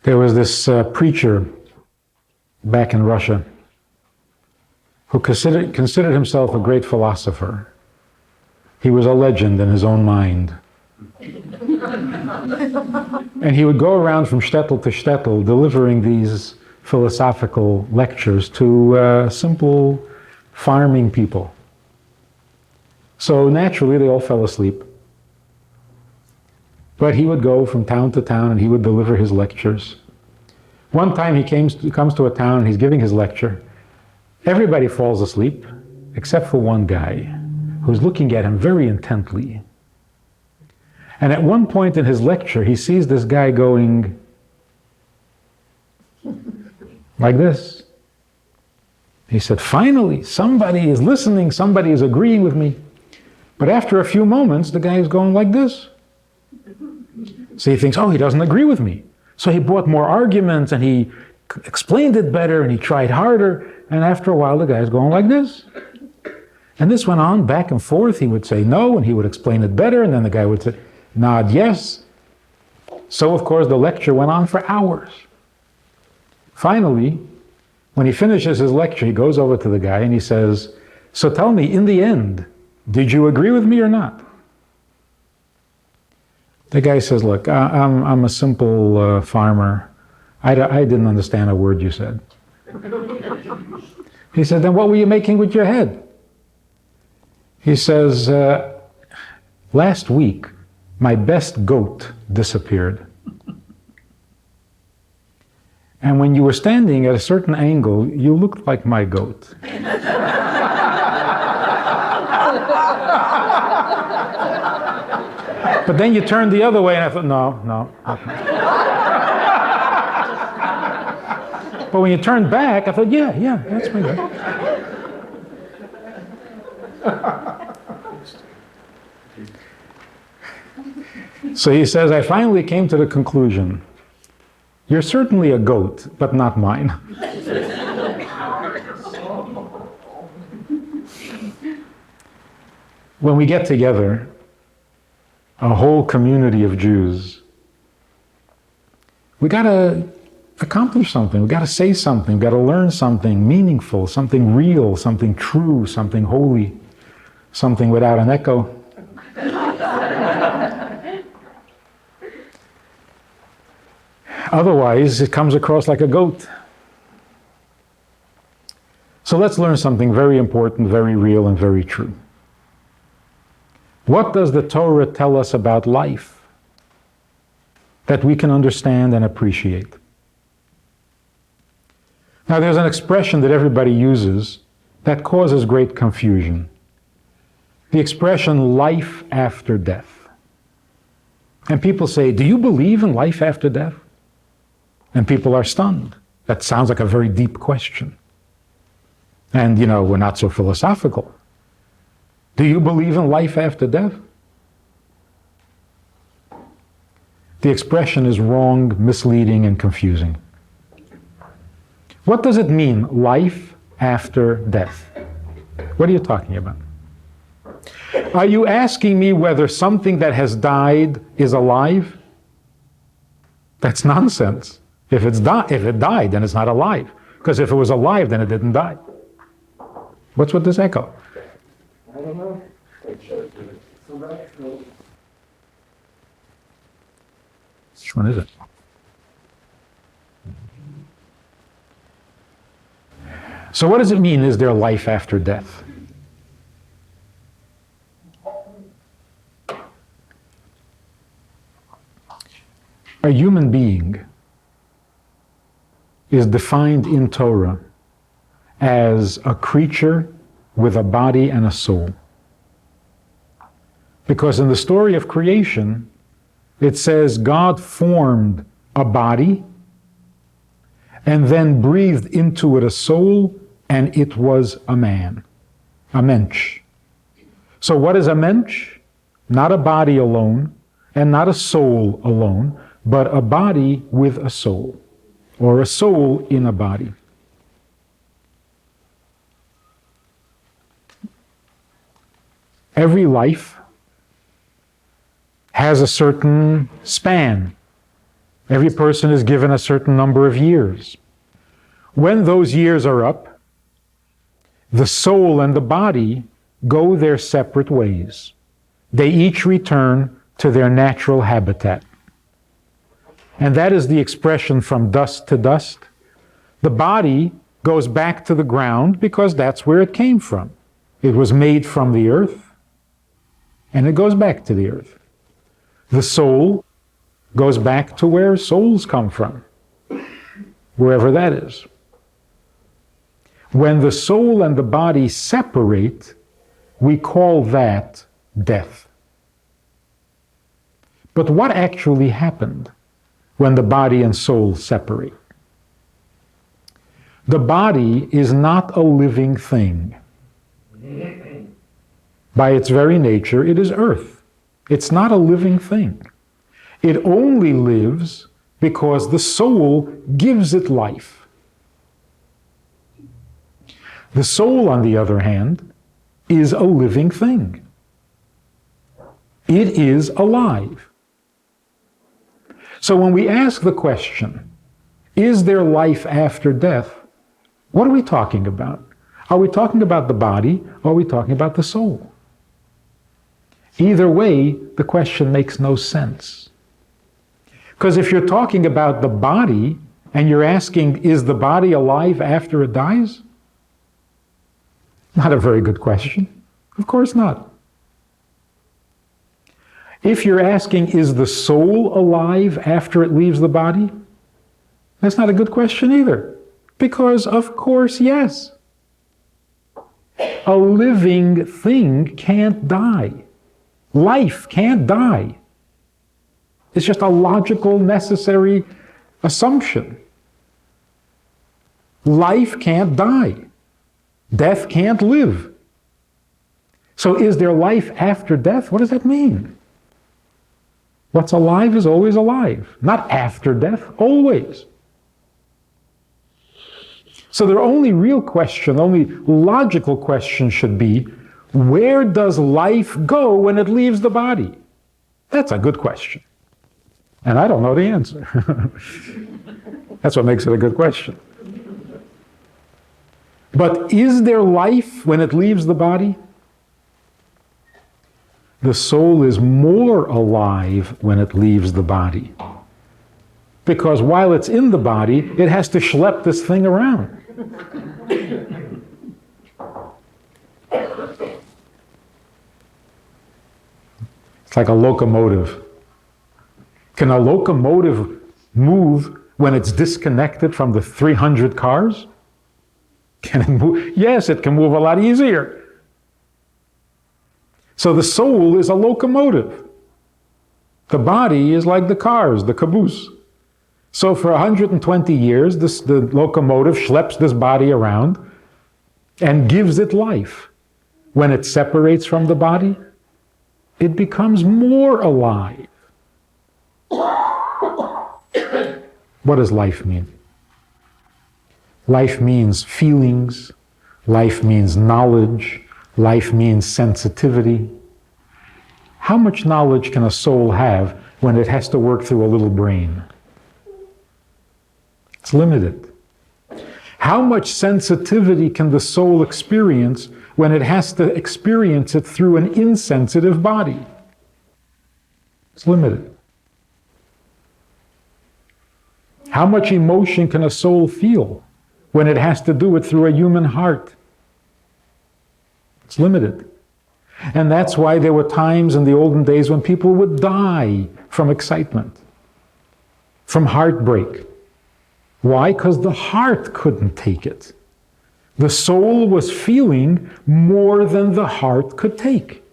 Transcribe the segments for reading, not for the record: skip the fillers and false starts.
There was this preacher back in Russia who considered himself a great philosopher. He was a legend in his own mind. And he would go around from shtetl to shtetl delivering these philosophical lectures to simple farming people. So naturally they all fell asleep. But he would go from town to town and he would deliver his lectures. One time he comes to a town and he's giving his lecture. Everybody falls asleep except for one guy who's looking at him very intently. And at one point in his lecture, he sees this guy going like this. He said, finally, somebody is listening, somebody is agreeing with me. But after a few moments, the guy is going like this. So he thinks, oh, he doesn't agree with me. So he brought more arguments and he explained it better and he tried harder. And after a while, the guy's going like this. And this went on back and forth. He would say no, and he would explain it better, and then the guy would say, nod yes. So, of course, the lecture went on for hours. Finally, when he finishes his lecture, he goes over to the guy and he says, so tell me, in the end, did you agree with me or not? The guy says, look, I'm a simple farmer. I didn't understand a word you said. He said, then what were you making with your head? He says, last week, my best goat disappeared. And when you were standing at a certain angle, you looked like my goat. But then you turned the other way, and I thought, no. But when you turned back, I thought, yeah, that's my goat. So he says, I finally came to the conclusion, you're certainly a goat, but not mine. When we get together, a whole community of Jews, we got to accomplish something. We got to say something. We got to learn something meaningful, something real, something true, something holy, something without an echo. Otherwise, it comes across like a goat. So let's learn something very important, very real, and very true. What does the Torah tell us about life that we can understand and appreciate? Now, there's an expression that everybody uses that causes great confusion. The expression life after death. And people say, do you believe in life after death? And people are stunned. That sounds like a very deep question. And, we're not so philosophical. Do you believe in life after death? The expression is wrong, misleading, and confusing. What does it mean, life after death? What are you talking about? Are you asking me whether something that has died is alive? That's nonsense. If it died, then it's not alive. Because if it was alive, then it didn't die. What's with this echo? I don't know. Which one is it? So what does it mean, is there life after death? A human being is defined in Torah as a creature with a body and a soul. Because in the story of creation, it says God formed a body and then breathed into it a soul, and it was a man, a mensch. So what is a mensch? Not a body alone, and not a soul alone, but a body with a soul, or a soul in a body. Every life has a certain span. Every person is given a certain number of years. When those years are up, the soul and the body go their separate ways. They each return to their natural habitat. And that is the expression from dust to dust. The body goes back to the ground because that's where it came from. It was made from the earth, and it goes back to the earth. The soul goes back to where souls come from, wherever that is. When the soul and the body separate, we call that death. But what actually happened when the body and soul separate? The body is not a living thing. By its very nature, it is earth. It's not a living thing. It only lives because the soul gives it life. The soul, on the other hand, is a living thing. It is alive. So when we ask the question, is there life after death? What are we talking about? Are we talking about the body, or are we talking about the soul? Either way, the question makes no sense. Because if you're talking about the body, and you're asking, is the body alive after it dies? Not a very good question. Of course not. If you're asking, is the soul alive after it leaves the body? That's not a good question either. Because, of course, yes. A living thing can't die. Life can't die. It's just a logical, necessary assumption. Life can't die. Death can't live. So is there life after death? What does that mean? What's alive is always alive. Not after death, always. So the only real question, only logical question should be, where does life go when it leaves the body? That's a good question. And I don't know the answer. That's what makes it a good question. But is there life when it leaves the body? The soul is more alive when it leaves the body. Because while it's in the body, it has to schlep this thing around. It's like a locomotive. Can a locomotive move when it's disconnected from the 300 cars? Can it move? Yes, it can move a lot easier. So the soul is a locomotive. The body is like the cars, the caboose. So for 120 years, the locomotive schleps this body around and gives it life. When it separates from the body, it becomes more alive. What does life mean? Life means feelings. Life means knowledge. Life means sensitivity. How much knowledge can a soul have when it has to work through a little brain? It's limited. How much sensitivity can the soul experience when it has to experience it through an insensitive body? It's limited. How much emotion can a soul feel when it has to do it through a human heart? It's limited. And that's why there were times in the olden days when people would die from excitement, from heartbreak. Why? Because the heart couldn't take it. The soul was feeling more than the heart could take.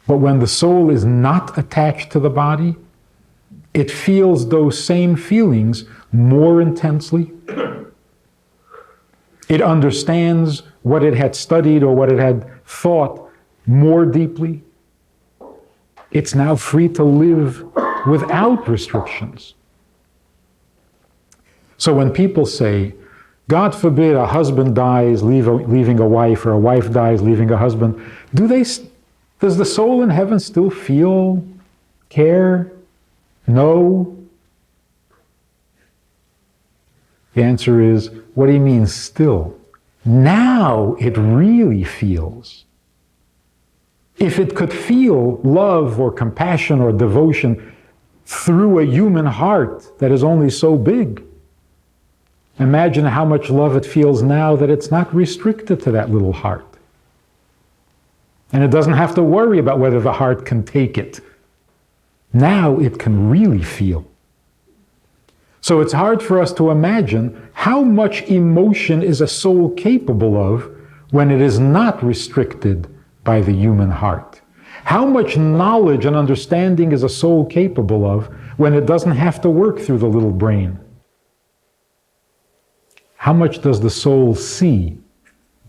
But when the soul is not attached to the body, it feels those same feelings more intensely. It understands what it had studied or what it had thought more deeply. It's now free to live without restrictions. So when people say, God forbid a husband dies leaving a wife, or a wife dies leaving a husband, does the soul in heaven still feel care, know? The answer is, what do you mean still? Now it really feels. If it could feel love or compassion or devotion through a human heart that is only so big, imagine how much love it feels now that it's not restricted to that little heart. And it doesn't have to worry about whether the heart can take it. Now it can really feel. So it's hard for us to imagine how much emotion is a soul capable of when it is not restricted by the human heart. How much knowledge and understanding is a soul capable of when it doesn't have to work through the little brain? How much does the soul see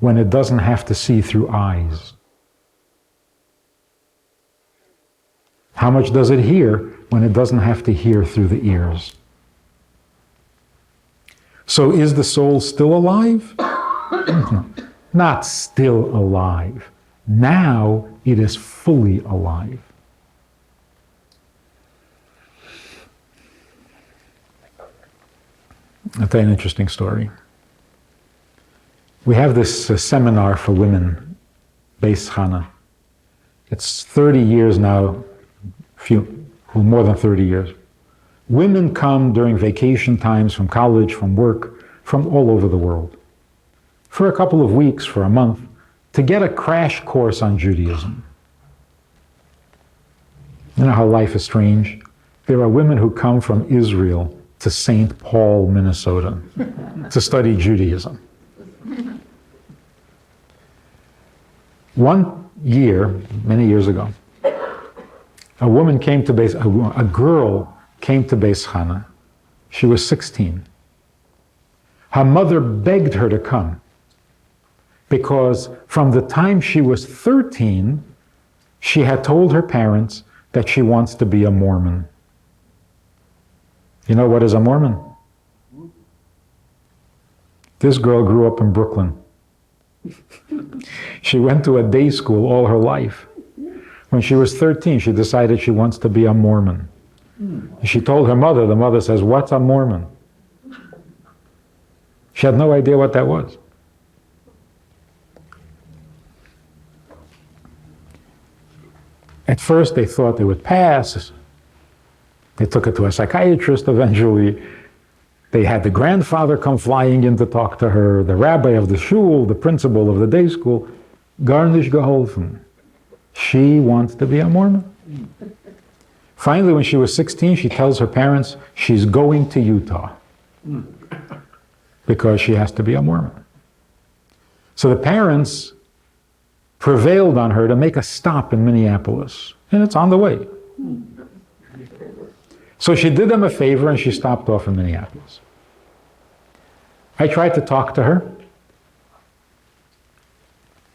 when it doesn't have to see through eyes? How much does it hear when it doesn't have to hear through the ears? So is the soul still alive? Not still alive. Now it is fully alive. I'll tell you an interesting story. We have this seminar for women, Beis Chana. It's 30 years now, more than 30 years. Women come during vacation times from college, from work, from all over the world, for a couple of weeks, for a month, to get a crash course on Judaism. You know how life is strange? There are women who come from Israel to St. Paul, Minnesota, to study Judaism. One year, many years ago, a girl came to Beis Chana. She was 16. Her mother begged her to come because from the time she was 13, she had told her parents that she wants to be a Mormon. You know what is a Mormon? This girl grew up in Brooklyn. She went to a day school all her life. When she was 13, she decided she wants to be a Mormon. She told her mother, the mother says, "What's a Mormon?" She had no idea what that was. At first they thought they would pass. They took her to a psychiatrist eventually. They had the grandfather come flying in to talk to her, the rabbi of the shul, the principal of the day school. Gar nicht geholfen. She wants to be a Mormon. Finally, when she was 16, she tells her parents she's going to Utah because she has to be a Mormon. So the parents prevailed on her to make a stop in Minneapolis, and it's on the way. So she did them a favor and she stopped off in Minneapolis. I tried to talk to her.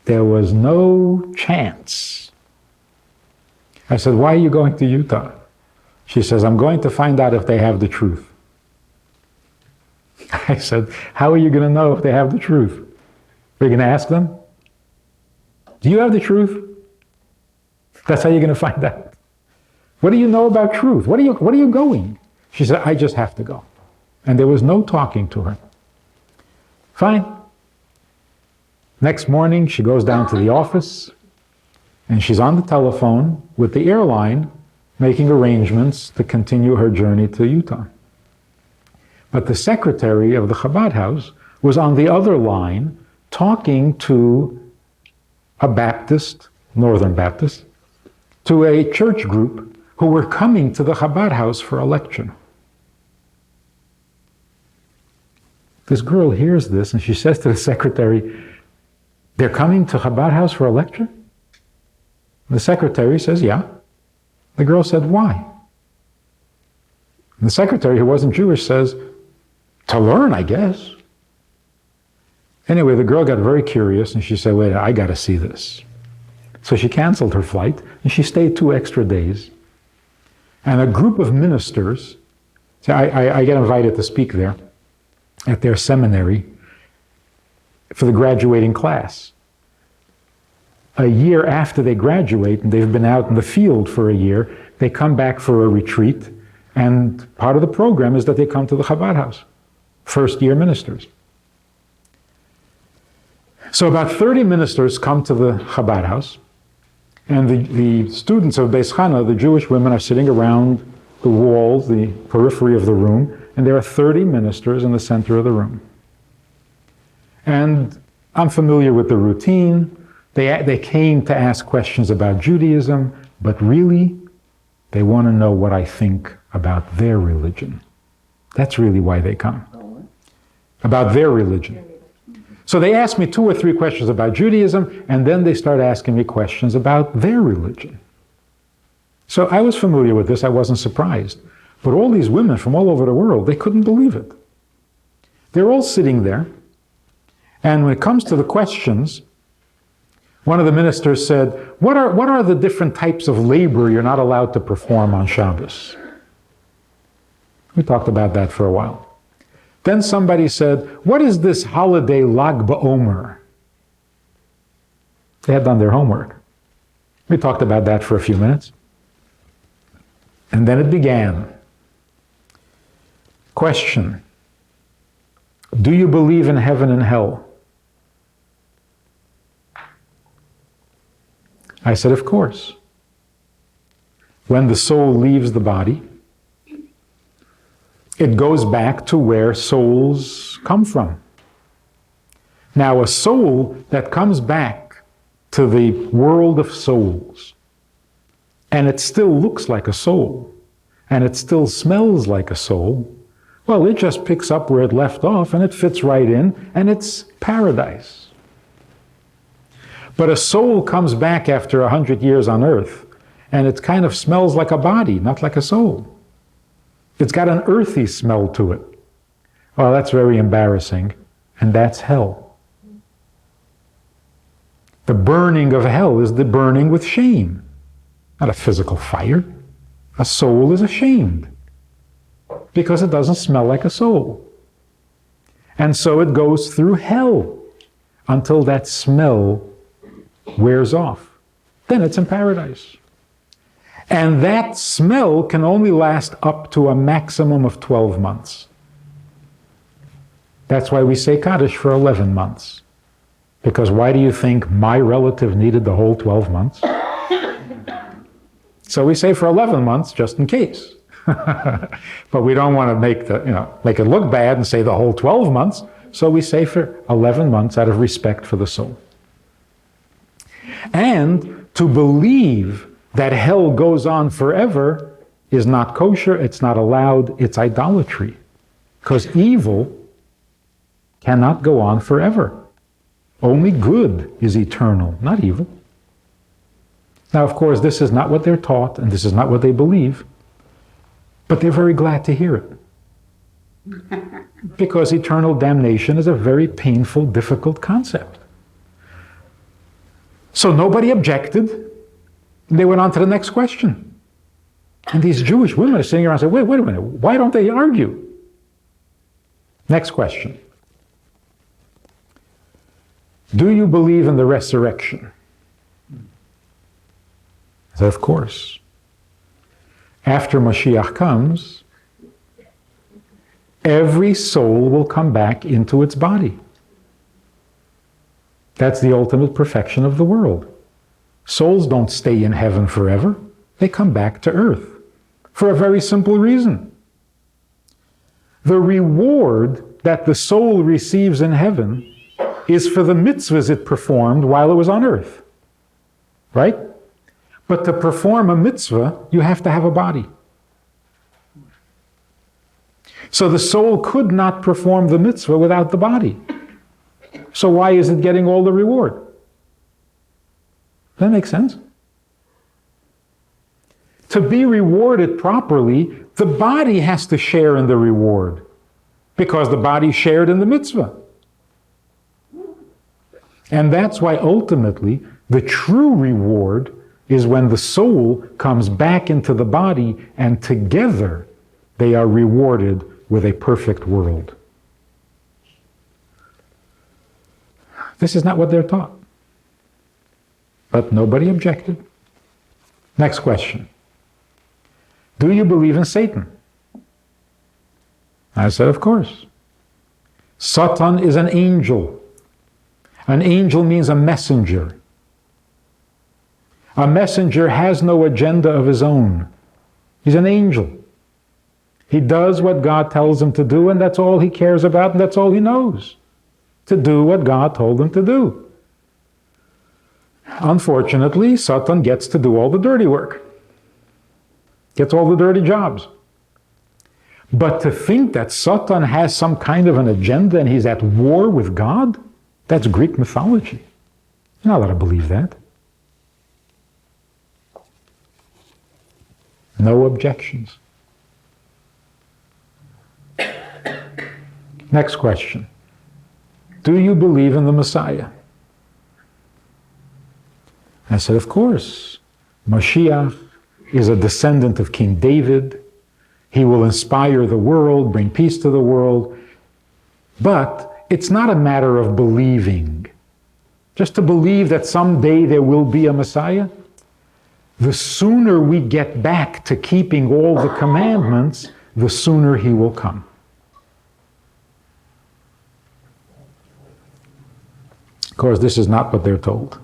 There was no chance. I said, "Why are you going to Utah?" She says, "I'm going to find out if they have the truth." I said, "How are you going to know if they have the truth? Are you going to ask them? Do you have the truth?" That's how you're going to find out. What do you know about truth? What are you going? She said, "I just have to go." And there was no talking to her. Fine. Next morning, she goes down to the office, and she's on the telephone with the airline, making arrangements to continue her journey to Utah. But the secretary of the Chabad house was on the other line talking to a Baptist, Northern Baptist, to a church group who were coming to the Chabad house for a lecture. This girl hears this and she says to the secretary, "They're coming to Chabad house for a lecture?" The secretary says, "Yeah." The girl said, "Why?" And the secretary, who wasn't Jewish, says, "To learn, I guess." Anyway, the girl got very curious and she said, "Wait, I got to see this." So she canceled her flight and she stayed 2 extra days. And a group of ministers, so I get invited to speak there at their seminary for the graduating class. A year after they graduate, and they've been out in the field for a year, they come back for a retreat, and part of the program is that they come to the Chabad house, first-year ministers. So about 30 ministers come to the Chabad house, and the students of Beis Chana, the Jewish women, are sitting around the walls, the periphery of the room, and there are 30 ministers in the center of the room. And I'm familiar with the routine. They came to ask questions about Judaism, but really, they want to know what I think about their religion. That's really why they come. About their religion. So they ask me 2 or 3 questions about Judaism, and then they start asking me questions about their religion. So I was familiar with this, I wasn't surprised. But all these women from all over the world, they couldn't believe it. They're all sitting there, and when it comes to the questions, one of the ministers said, what are the different types of labor you're not allowed to perform on Shabbos? We talked about that for a while. Then somebody said, what is this holiday Lag BaOmer? They had done their homework. We talked about that for a few minutes. And then it began. Question. Do you believe in heaven and hell? I said, of course. When the soul leaves the body, it goes back to where souls come from. Now, a soul that comes back to the world of souls, and it still looks like a soul, and it still smells like a soul, well, it just picks up where it left off, and it fits right in, and it's paradise. But a soul comes back after 100 years on earth, and it kind of smells like a body, not like a soul. It's got an earthy smell to it. Well, that's very embarrassing, and that's hell. The burning of hell is the burning with shame, not a physical fire. A soul is ashamed because it doesn't smell like a soul. And so it goes through hell until that smell wears off. Then it's in paradise. And that smell can only last up to a maximum of 12 months. That's why we say Kaddish for 11 months. Because why do you think my relative needed the whole 12 months? So we say for 11 months, just in case. But we don't want to make it look bad and say the whole 12 months. So we say for 11 months out of respect for the soul. And to believe that hell goes on forever is not kosher, it's not allowed, it's idolatry. Because evil cannot go on forever. Only good is eternal, not evil. Now, of course, this is not what they're taught, and this is not what they believe, but they're very glad to hear it. Because eternal damnation is a very painful, difficult concept. So nobody objected. They went on to the next question. And these Jewish women are sitting around and saying, wait a minute, why don't they argue? Next question. Do you believe in the resurrection? I said, of course. After Mashiach comes, every soul will come back into its body. That's the ultimate perfection of the world. Souls don't stay in heaven forever. They come back to earth for a very simple reason. The reward that the soul receives in heaven is for the mitzvahs it performed while it was on earth. Right? But to perform a mitzvah, you have to have a body. So the soul could not perform the mitzvah without the body. So why is it getting all the reward? That makes sense. To be rewarded properly, the body has to share in the reward because the body shared in the mitzvah. And that's why ultimately the true reward is when the soul comes back into the body and together they are rewarded with a perfect world. This is not what they're taught. But nobody objected. Next question. do you believe in Satan? I said, of course. Satan is an angel. An angel means a messenger. A messenger has no agenda of his own. He's an angel. He does what God tells him to do, and that's all he cares about, and that's all he knows. To do what God told him to do. Unfortunately, Satan gets to do all the dirty work. Gets all the dirty jobs. But to think that Satan has some kind of an agenda and he's at war with God, that's Greek mythology. You're not allowed to believe that. No objections. Next question. Do you believe in the Messiah? I said, of course. Mashiach is a descendant of King David. He will inspire the world, bring peace to the world. But it's not a matter of believing. Just to believe that someday there will be a Messiah. The sooner we get back to keeping all the commandments, the sooner he will come. Of course, this is not what they're told.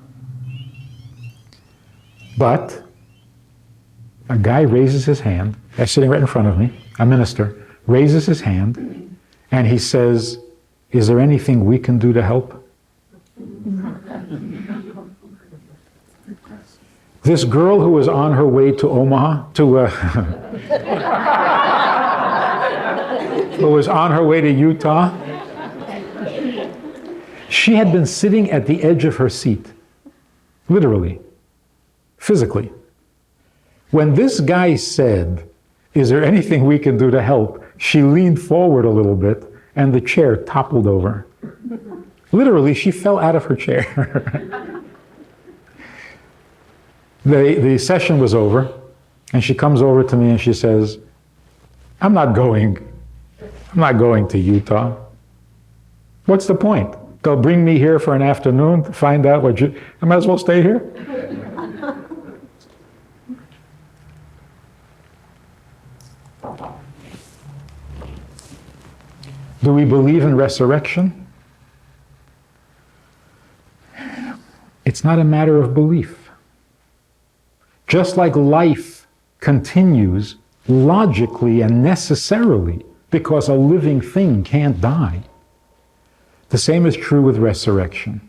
But a guy raises his hand, that's sitting right in front of me, a minister, raises his hand, and he says, is there anything we can do to help? This girl who was on her way to Omaha, who was on her way to Utah, she had been sitting at the edge of her seat, literally, physically. When this guy said, is there anything we can do to help? She leaned forward a little bit and the chair toppled over. Literally, she fell out of her chair. The session was over and she comes over to me and she says, I'm not going to Utah. What's the point? They'll bring me here for an afternoon to find out what I might as well stay here. Do we believe in resurrection? It's not a matter of belief. Just like life continues logically and necessarily because a living thing can't die, the same is true with resurrection.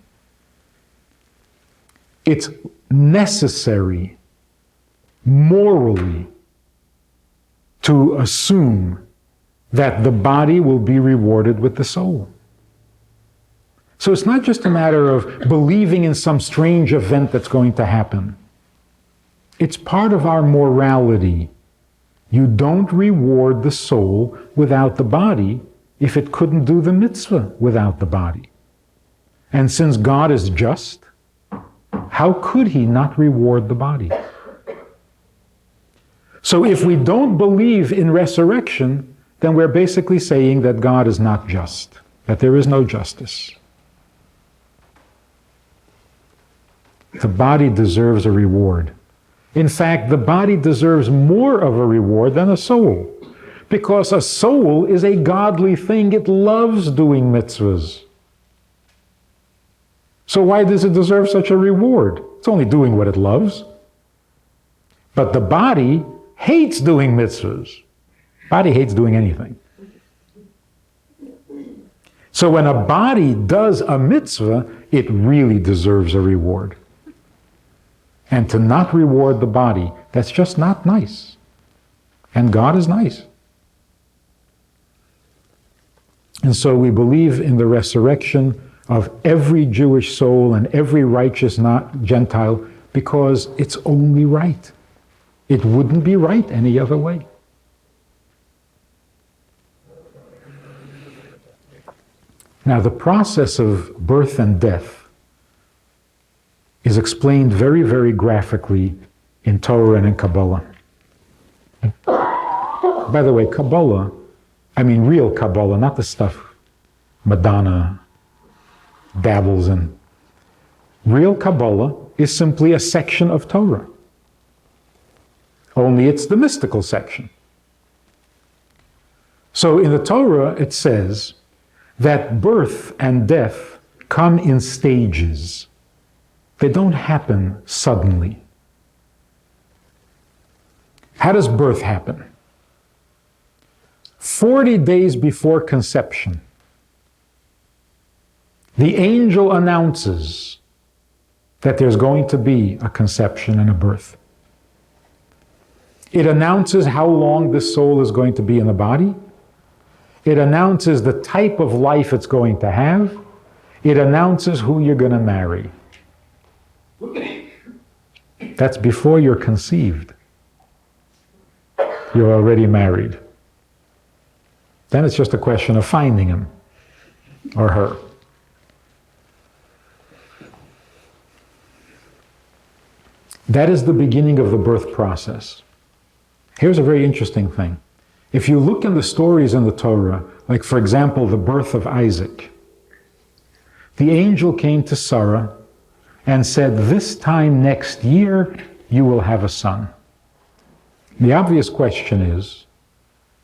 It's necessary morally to assume that the body will be rewarded with the soul. So it's not just a matter of believing in some strange event that's going to happen. It's part of our morality. You don't reward the soul without the body if it couldn't do the mitzvah without the body. And since God is just, how could he not reward the body? So if we don't believe in resurrection, then we're basically saying that God is not just, that there is no justice. The body deserves a reward. In fact, the body deserves more of a reward than a soul, because a soul is a godly thing. It loves doing mitzvahs. So why does it deserve such a reward? It's only doing what it loves. But the body hates doing mitzvahs. Body hates doing anything. So when a body does a mitzvah, it really deserves a reward. And to not reward the body, that's just not nice. And God is nice. And so we believe in the resurrection of every Jewish soul and every righteous Gentile because it's only right. It wouldn't be right any other way. Now, the process of birth and death is explained very, very graphically in Torah and in Kabbalah. By the way, Kabbalah, I mean real Kabbalah, not the stuff Madonna dabbles in. Real Kabbalah is simply a section of Torah. only it's the mystical section. So in the Torah it says that birth and death come in stages. They don't happen suddenly. How does birth happen? 40 days before conception, the angel announces that there's going to be a conception and a birth. It announces how long this soul is going to be in the body. It announces the type of life it's going to have. It announces who you're going to marry. That's before you're conceived. You're already married. Then it's just a question of finding him or her. That is the beginning of the birth process. Here's a very interesting thing. If you look in the stories in the Torah, like for example, the birth of Isaac, the angel came to Sarah and said, "This time next year, you will have a son." The obvious question is,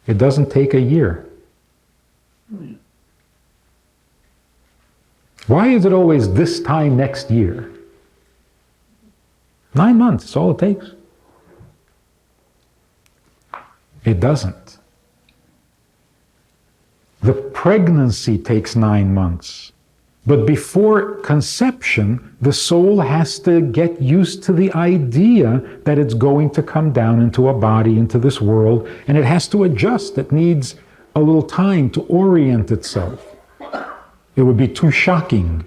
it doesn't take a year. Why is it always this time next year? 9 months is all it takes. It doesn't. The pregnancy takes 9 months. But before conception, the soul has to get used to the idea that it's going to come down into a body, into this world, and it has to adjust. It needs a little time to orient itself. It would be too shocking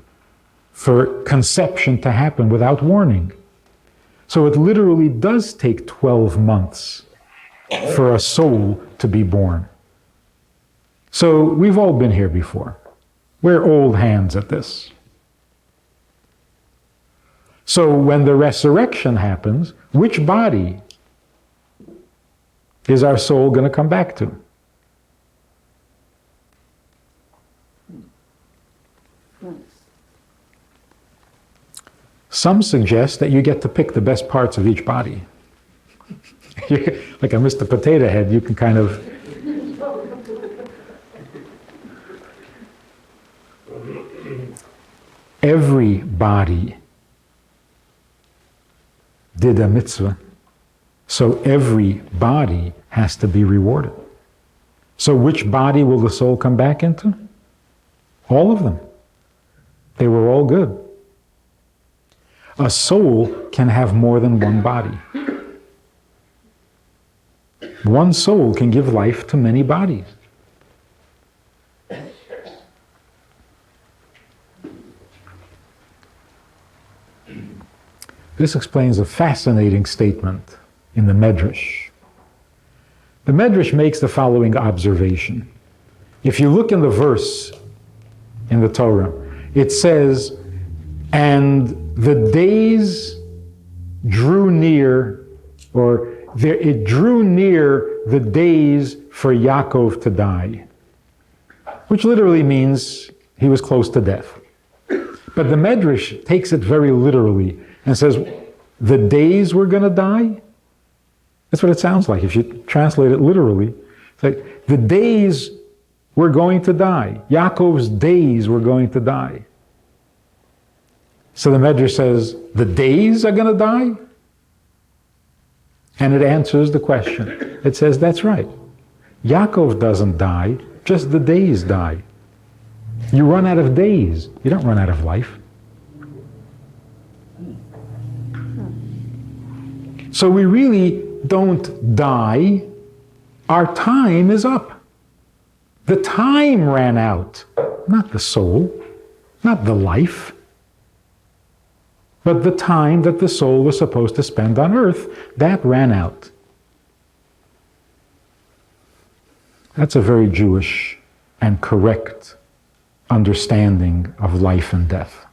for conception to happen without warning. So it literally does take 12 months for a soul to be born. So we've all been here before. We're old hands at this. So when the resurrection happens, which body is our soul going to come back to? Some suggest that you get to pick the best parts of each body. Like a Mr. Potato Head, you can kind of... Every body did a mitzvah, so every body has to be rewarded. So which body will the soul come back into? All of them. They were all good. A soul can have more than one body. One soul can give life to many bodies. This explains a fascinating statement in the Medrash. The Medrash makes the following observation. If you look in the verse in the Torah, it says, "And the days drew near," or it drew near the days for Yaakov to die, which literally means he was close to death. But the Medrash takes it very literally and says, the days were going to die? That's what it sounds like if you translate it literally. It's like, the days were going to die. Yaakov's days were going to die. So the Medrash says, the days are going to die? And it answers the question. It says, that's right. Yaakov doesn't die, just the days die. You run out of days. You don't run out of life. So we really don't die. Our time is up. The time ran out, not the soul, not the life, but the time that the soul was supposed to spend on earth, that ran out. That's a very Jewish and correct understanding of life and death.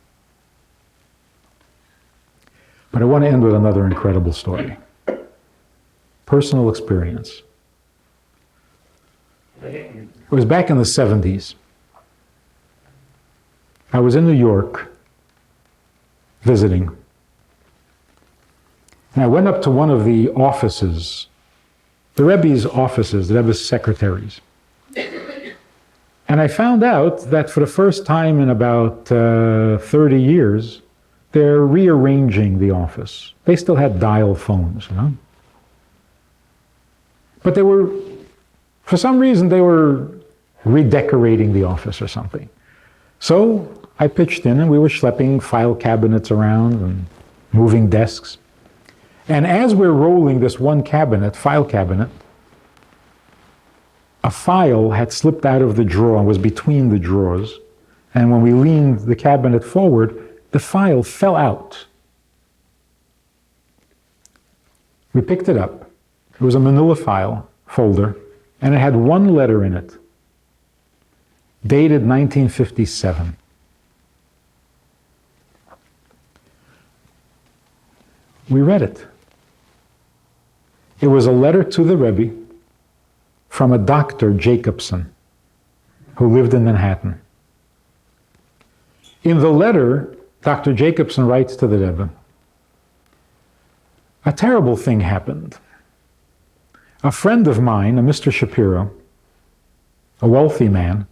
But I want to end with another incredible story. Personal experience. It was back in the 70s. I was in New York visiting. And I went up to one of the offices, the Rebbe's offices, the Rebbe's secretaries. And I found out that for the first time in about 30 years, they're rearranging the office. They still had dial phones, you know. But they were, for some reason, they were redecorating the office or something. So I pitched in and we were schlepping file cabinets around and moving desks. And as we're rolling this one cabinet, file cabinet, a file had slipped out of the drawer and was between the drawers. And when we leaned the cabinet forward, the file fell out. We picked it up. It was a manila file folder, and it had one letter in it, dated 1957. We read it. It was a letter to the Rebbe from a Dr. Jacobson, who lived in Manhattan. In the letter, Dr. Jacobson writes to the Rebbe, "A terrible thing happened. A friend of mine, a Mr. Shapiro, a wealthy man,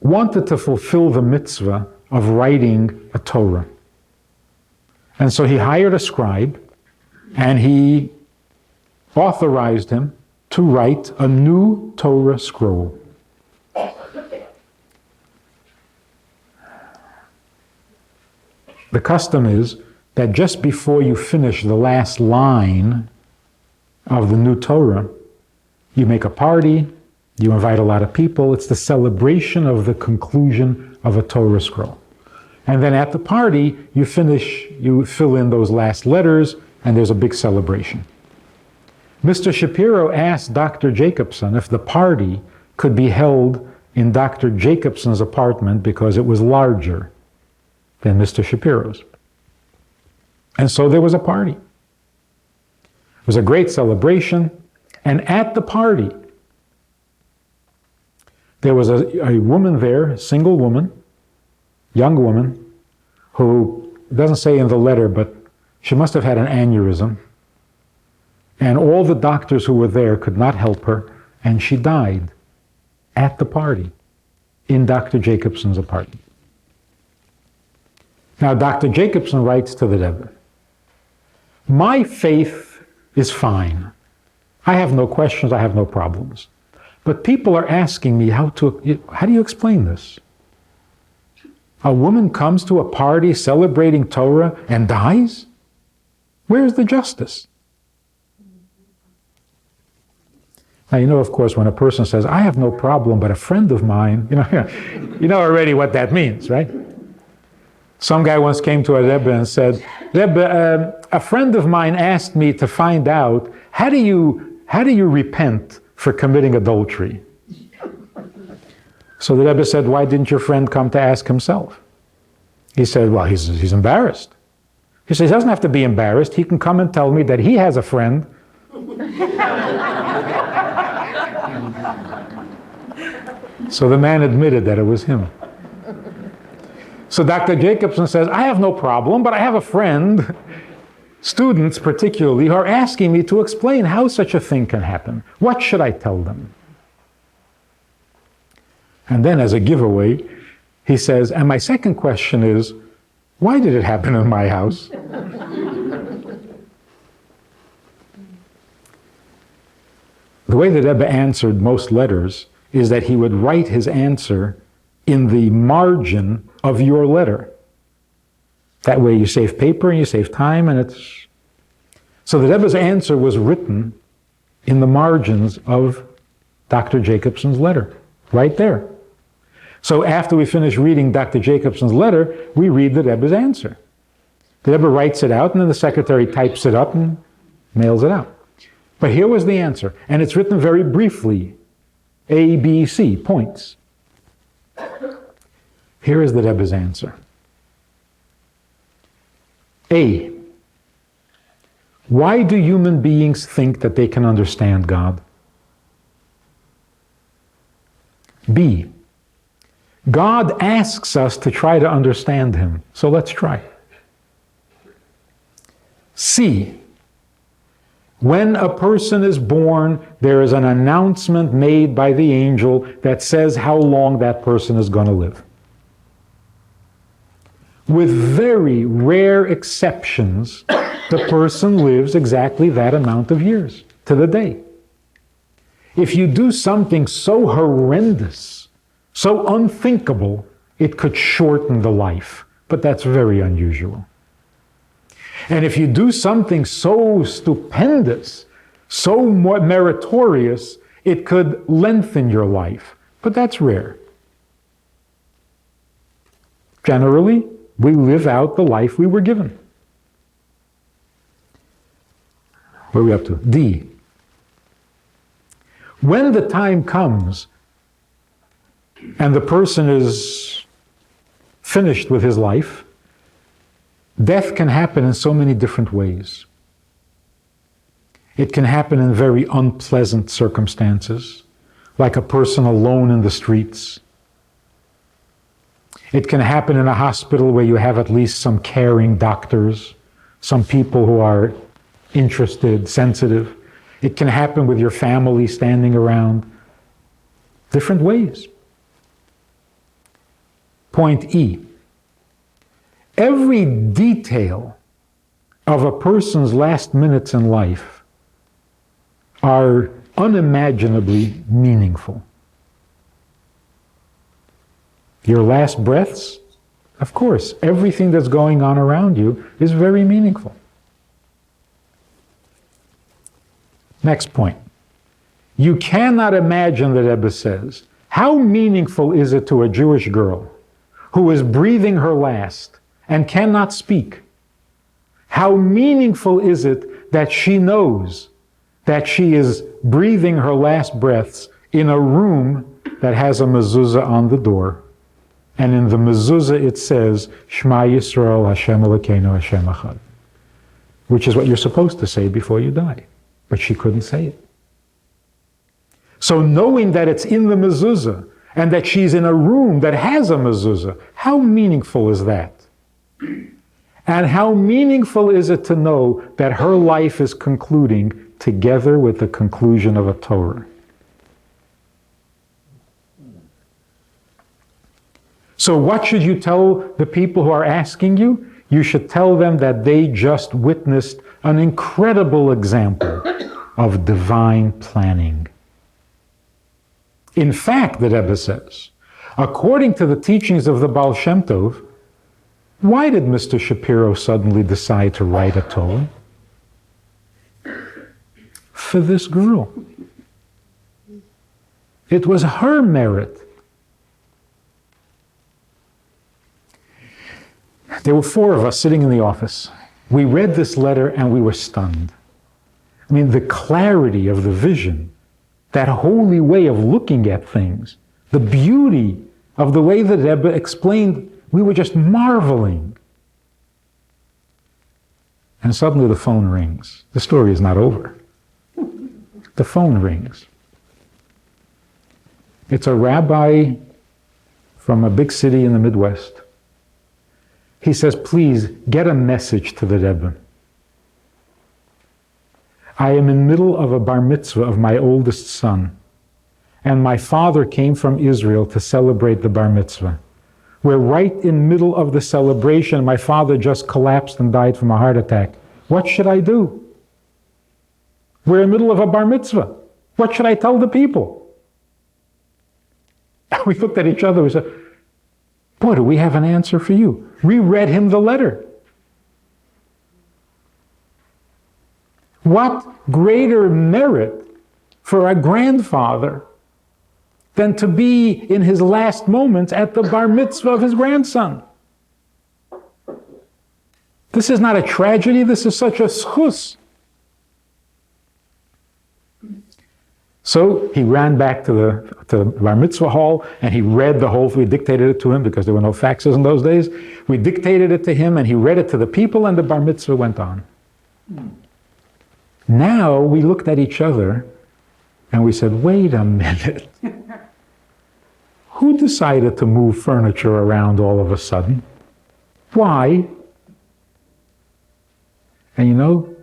wanted to fulfill the mitzvah of writing a Torah. And so he hired a scribe, and he authorized him to write a new Torah scroll. The custom is that just before you finish the last line of the new Torah, you make a party, you invite a lot of people. It's the celebration of the conclusion of a Torah scroll. And then at the party, you fill in those last letters, and there's a big celebration. Mr. Shapiro asked Dr. Jacobson if the party could be held in Dr. Jacobson's apartment because it was larger than Mr. Shapiro's. And so there was a party. It was a great celebration, and at the party, there was a woman there, a single woman, young woman, who, it doesn't say in the letter, but she must have had an aneurysm. And all the doctors who were there could not help her, and she died at the party in Dr. Jacobson's apartment. Now, Dr. Jacobson writes to the Rebbe, "My faith is fine. I have no questions, I have no problems. But people are asking me how do you explain this? A woman comes to a party celebrating Torah and dies? Where's the justice?" Now, you know, of course, when a person says, "I have no problem, but a friend of mine," you know already what that means, right? Some guy once came to a Rebbe and said, "Rebbe, a friend of mine asked me to find out, how do you repent for committing adultery?" So the Rebbe said, "Why didn't your friend come to ask himself?" He said, "Well, he's embarrassed." He said, "He doesn't have to be embarrassed. He can come and tell me that he has a friend." So the man admitted that it was him. So Dr. Jacobson says, "I have no problem, but I have a friend, students particularly, who are asking me to explain how such a thing can happen. What should I tell them?" And then as a giveaway, he says, "And my second question is, why did it happen in my house?" The way that Rebbe answered most letters is that he would write his answer in the margin of your letter. That way you save paper and you save time, and it's... So the Rebbe's answer was written in the margins of Dr. Jacobson's letter, right there. So after we finish reading Dr. Jacobson's letter, we read the Rebbe's answer. The Rebbe writes it out, and then the secretary types it up and mails it out. But here was the answer, and it's written very briefly, A, B, C, points. Here is the Rebbe's answer. A, why do human beings think that they can understand God? B, God asks us to try to understand Him, so let's try. C. When a person is born, there is an announcement made by the angel that says how long that person is going to live. With very rare exceptions, the person lives exactly that amount of years to the day. If you do something so horrendous, so unthinkable, it could shorten the life, but that's very unusual. And if you do something so stupendous, so meritorious, it could lengthen your life, but that's rare. Generally, we live out the life we were given. Where are we up to? D. When the time comes and the person is finished with his life, death can happen in so many different ways. It can happen in very unpleasant circumstances, like a person alone in the streets. It can happen in a hospital where you have at least some caring doctors, some people who are interested, sensitive. It can happen with your family standing around. Different ways. Point E. Every detail of a person's last minutes in life are unimaginably meaningful. Your last breaths, of course, everything that's going on around you is very meaningful. Next point. You cannot imagine, the Rebbe says, how meaningful is it to a Jewish girl who is breathing her last and cannot speak? How meaningful is it that she knows that she is breathing her last breaths in a room that has a mezuzah on the door, and in the mezuzah it says, Shema Yisrael Hashem Elokeinu Hashem Echad, which is what you're supposed to say before you die. But she couldn't say it. So knowing that it's in the mezuzah and that she's in a room that has a mezuzah, how meaningful is that? And how meaningful is it to know that her life is concluding together with the conclusion of a Torah? So what should you tell the people who are asking you? You should tell them that they just witnessed an incredible example of divine planning. In fact, the Rebbe says, according to the teachings of the Baal Shem Tov, why did Mr. Shapiro suddenly decide to write a Torah? For this girl. It was her merit. There were 4 of us sitting in the office. We read this letter and we were stunned. I mean, the clarity of the vision, that holy way of looking at things, the beauty of the way that Rebbe explained, we were just marveling. And suddenly the phone rings. The story is not over. The phone rings. It's a rabbi from a big city in the Midwest. He says, please get a message to the Rebbe. I am in the middle of a bar mitzvah of my oldest son, and my father came from Israel to celebrate the bar mitzvah. We're right in the middle of the celebration. My father just collapsed and died from a heart attack. What should I do? We're in the middle of a bar mitzvah. What should I tell the people? We looked at each other and said, boy, do we have an answer for you. We read him the letter. What greater merit for a grandfather than to be in his last moments at the bar mitzvah of his grandson? This is not a tragedy, this is such a schus. So he ran back to the bar mitzvah hall and he read the whole thing. We dictated it to him because there were no faxes in those days. We dictated it to him and he read it to the people and the bar mitzvah went on. Now we looked at each other and we said, wait a minute. Who decided to move furniture around all of a sudden? Why? And you know,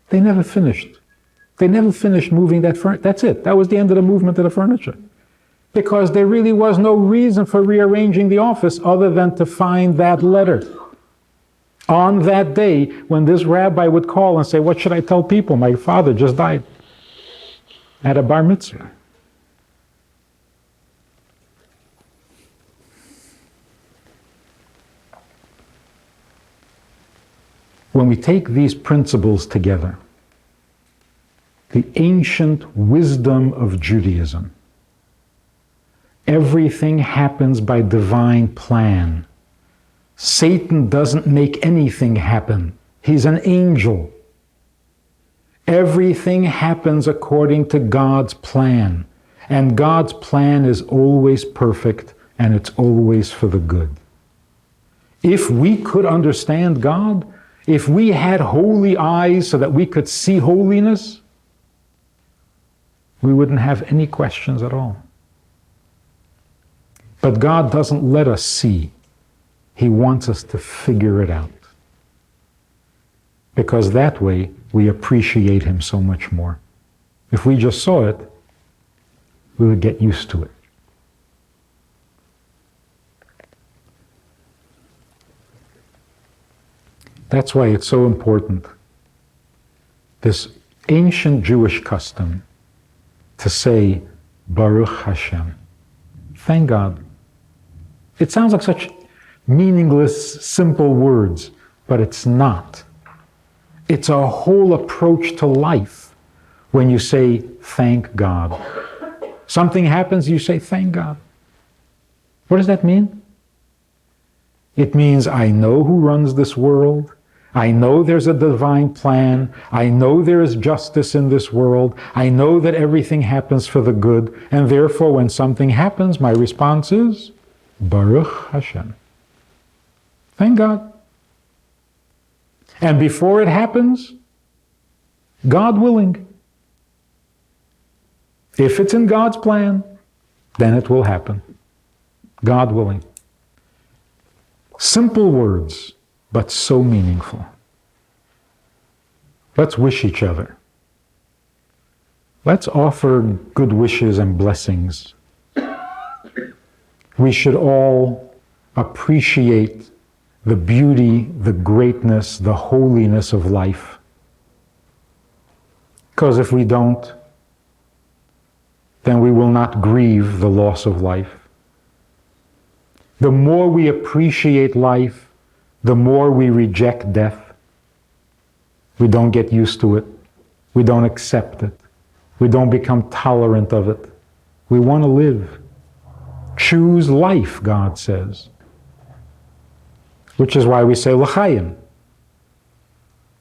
they never finished. They never finished moving that furniture. That's it. That was the end of the movement of the furniture. Because there really was no reason for rearranging the office other than to find that letter. On that day, when this rabbi would call and say, what should I tell people? My father just died at a bar mitzvah. When we take these principles together, the ancient wisdom of Judaism, everything happens by divine plan. Satan doesn't make anything happen. He's an angel. Everything happens according to God's plan. And God's plan is always perfect, and it's always for the good. If we could understand God, if we had holy eyes so that we could see holiness, we wouldn't have any questions at all. But God doesn't let us see. He wants us to figure it out. Because that way, we appreciate Him so much more. If we just saw it, we would get used to it. That's why it's so important, this ancient Jewish custom, to say, Baruch Hashem. Thank God. It sounds like such meaningless, simple words, but it's not. It's a whole approach to life when you say, thank God. Something happens, you say, thank God. What does that mean? It means I know who runs this world. I know there's a divine plan. I know there is justice in this world. I know that everything happens for the good. And therefore, when something happens, my response is, Baruch Hashem. Thank God. And before it happens, God willing. If it's in God's plan, then it will happen. God willing. Simple words, but so meaningful. Let's wish each other. Let's offer good wishes and blessings. We should all appreciate the beauty, the greatness, the holiness of life. Because if we don't, then we will not grieve the loss of life. The more we appreciate life, the more we reject death. We don't get used to it. We don't accept it. We don't become tolerant of it. We want to live. Choose life, God says. Which is why we say l'chaim,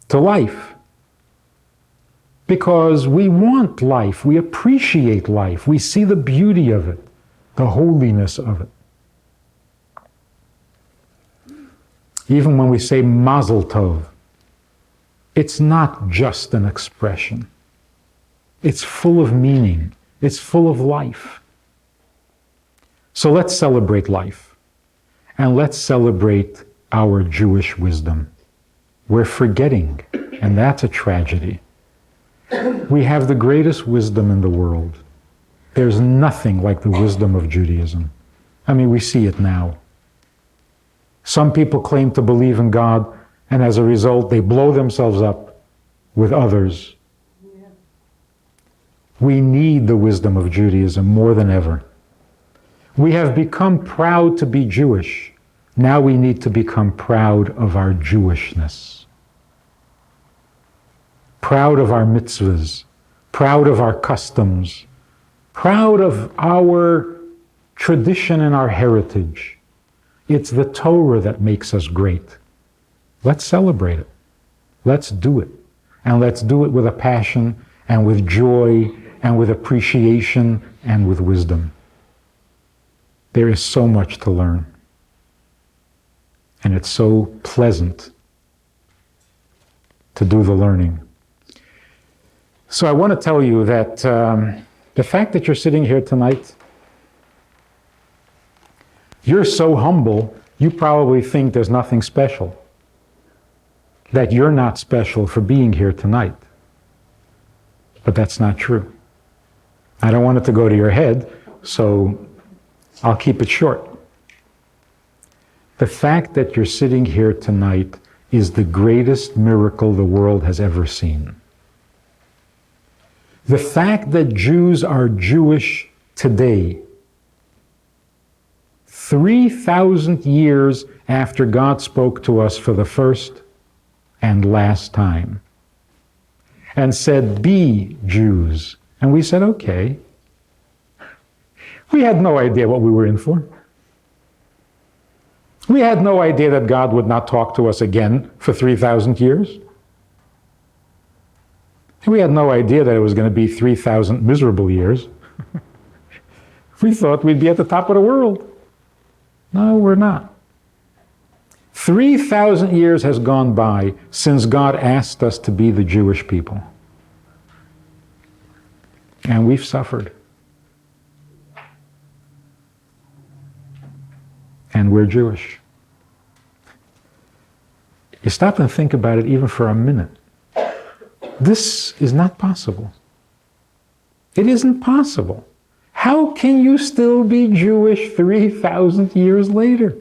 to life. Because we want life, we appreciate life, we see the beauty of it, the holiness of it. Even when we say mazel tov, it's not just an expression. It's full of meaning. It's full of life. So let's celebrate life. And let's celebrate our Jewish wisdom. We're forgetting, and that's a tragedy. We have the greatest wisdom in the world. There's nothing like the wisdom of Judaism. I mean, we see it now. Some people claim to believe in God, and as a result, they blow themselves up with others. Yeah. We need the wisdom of Judaism more than ever. We have become proud to be Jewish. Now we need to become proud of our Jewishness. Proud of our mitzvahs, proud of our customs, proud of our tradition and our heritage. It's the Torah that makes us great. Let's celebrate it. Let's do it. And let's do it with a passion and with joy and with appreciation and with wisdom. There is so much to learn. And it's so pleasant to do the learning. So I want to tell you that the fact that you're sitting here tonight, you're so humble, you probably think there's nothing special. that you're not special for being here tonight. But that's not true. I don't want it to go to your head, so I'll keep it short. The fact that you're sitting here tonight is the greatest miracle the world has ever seen. The fact that Jews are Jewish today, 3,000 years after God spoke to us for the first and last time, and said, "Be Jews." And we said, okay. We had no idea what we were in for. We had no idea that God would not talk to us again for 3,000 years. We had no idea that it was going to be 3,000 miserable years. We thought we'd be at the top of the world. No, we're not. 3,000 years has gone by since God asked us to be the Jewish people. And we've suffered. And we're Jewish. You stop and think about it even for a minute. This is not possible. It isn't possible. How can you still be Jewish 3,000 years later?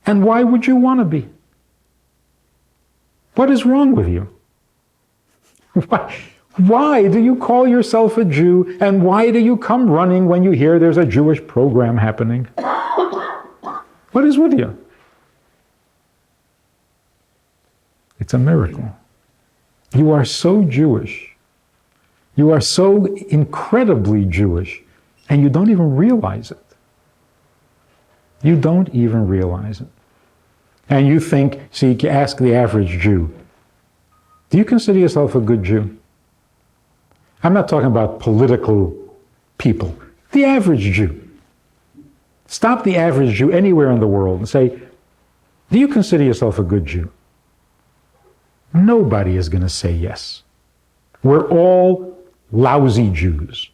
And why would you want to be? What is wrong with you? Why do you call yourself a Jew, and why do you come running when you hear there's a Jewish program happening? What is with you? It's a miracle. You are so Jewish. You are so incredibly Jewish, and you don't even realize it. You don't even realize it. And you think, see, you ask the average Jew, do you consider yourself a good Jew? I'm not talking about political people. The average Jew. Stop the average Jew anywhere in the world and say, do you consider yourself a good Jew? Nobody is going to say yes. We're all lousy Jews.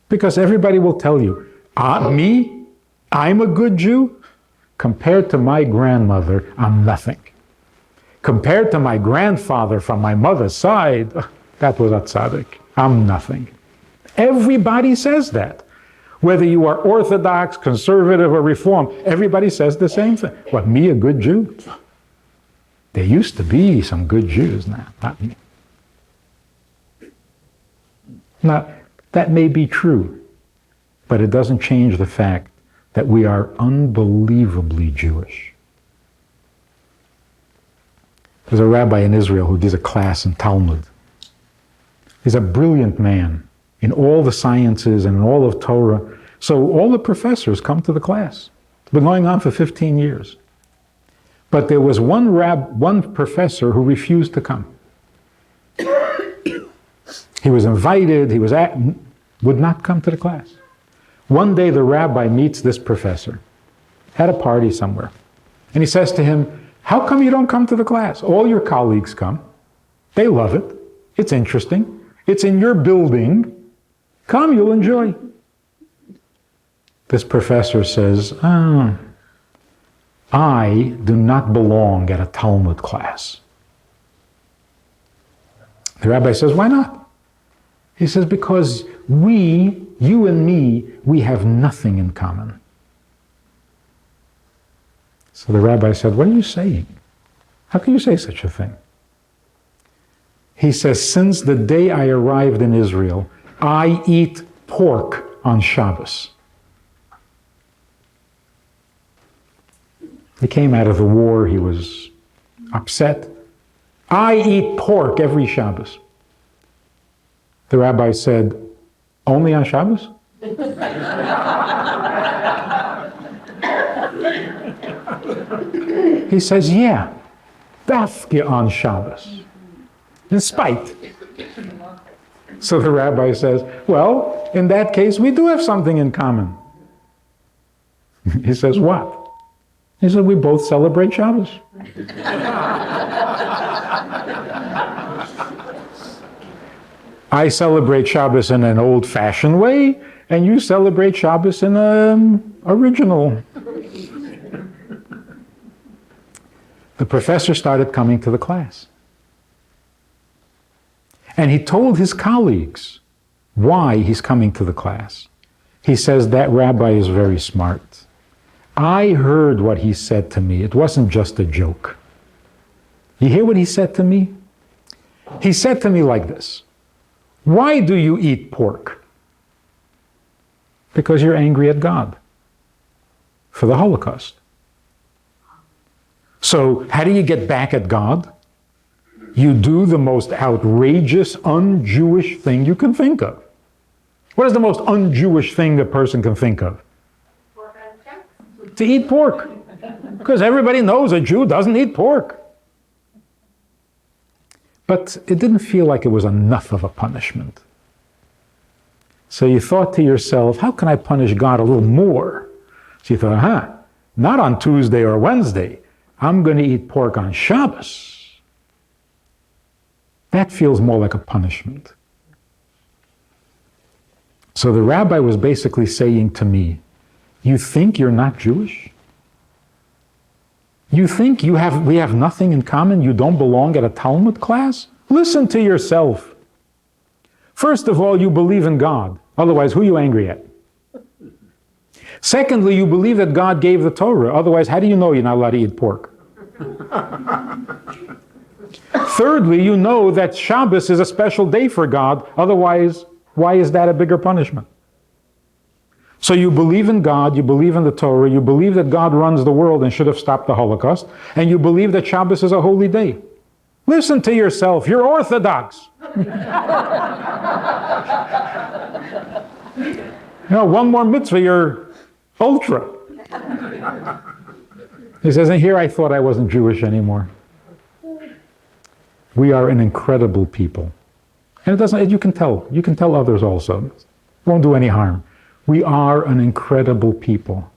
Because everybody will tell you, me? I'm a good Jew? Compared to my grandmother, I'm nothing. Compared to my grandfather from my mother's side, that was a tzaddik. I'm nothing. Everybody says that. Whether you are Orthodox, conservative, or Reform, everybody says the same thing. What, me, a good Jew? There used to be some good Jews now, not me. Now, that may be true, but it doesn't change the fact that we are unbelievably Jewish. There's a rabbi in Israel who gives a class in Talmud. He's a brilliant man in all the sciences and in all of Torah. So all the professors come to the class. It's been going on for 15 years. But there was one professor who refused to come. He was invited, would not come to the class. One day the rabbi meets this professor at a party somewhere. And he says to him, how come you don't come to the class? All your colleagues come. They love it. It's interesting. It's in your building. Come, you'll enjoy. This professor says, I do not belong at a Talmud class. The rabbi says, why not? He says, because you and me, we have nothing in common. So the rabbi said, what are you saying? How can you say such a thing? He says, since the day I arrived in Israel, I eat pork on Shabbos. He came out of the war, he was upset. I eat pork every Shabbos. The rabbi said, only on Shabbos? He says, yeah, dafke on Shabbos, in spite. So the rabbi says, well, in that case, we do have something in common. He says, what? He said, we both celebrate Shabbos. I celebrate Shabbos in an old-fashioned way, and you celebrate Shabbos in an original. the professor started coming to the class. And he told his colleagues why he's coming to the class. He says, that rabbi is very smart. I heard what he said to me. It wasn't just a joke. You hear what he said to me? He said to me like this, why do you eat pork? Because you're angry at God for the Holocaust. So how do you get back at God? You do the most outrageous, un-Jewish thing you can think of. What is the most un-Jewish thing a person can think of? Pork and chicken. To eat pork. Because everybody knows a Jew doesn't eat pork. But it didn't feel like it was enough of a punishment. So you thought to yourself, how can I punish God a little more? So you thought, not on Tuesday or Wednesday. I'm going to eat pork on Shabbos. That feels more like a punishment. So the rabbi was basically saying to me, you think you're not Jewish? You think we have nothing in common? You don't belong at a Talmud class? Listen to yourself. First of all, you believe in God. Otherwise, who are you angry at? Secondly, you believe that God gave the Torah. Otherwise, how do you know you're not allowed to eat pork? Thirdly, you know that Shabbos is a special day for God. Otherwise, why is that a bigger punishment? So you believe in God, you believe in the Torah, you believe that God runs the world and should have stopped the Holocaust, and you believe that Shabbos is a holy day. Listen to yourself, you're Orthodox. One more mitzvah, you're ultra. He says, and here I thought I wasn't Jewish anymore. We are an incredible people. And it doesn't, you can tell others also. It won't do any harm. We are an incredible people.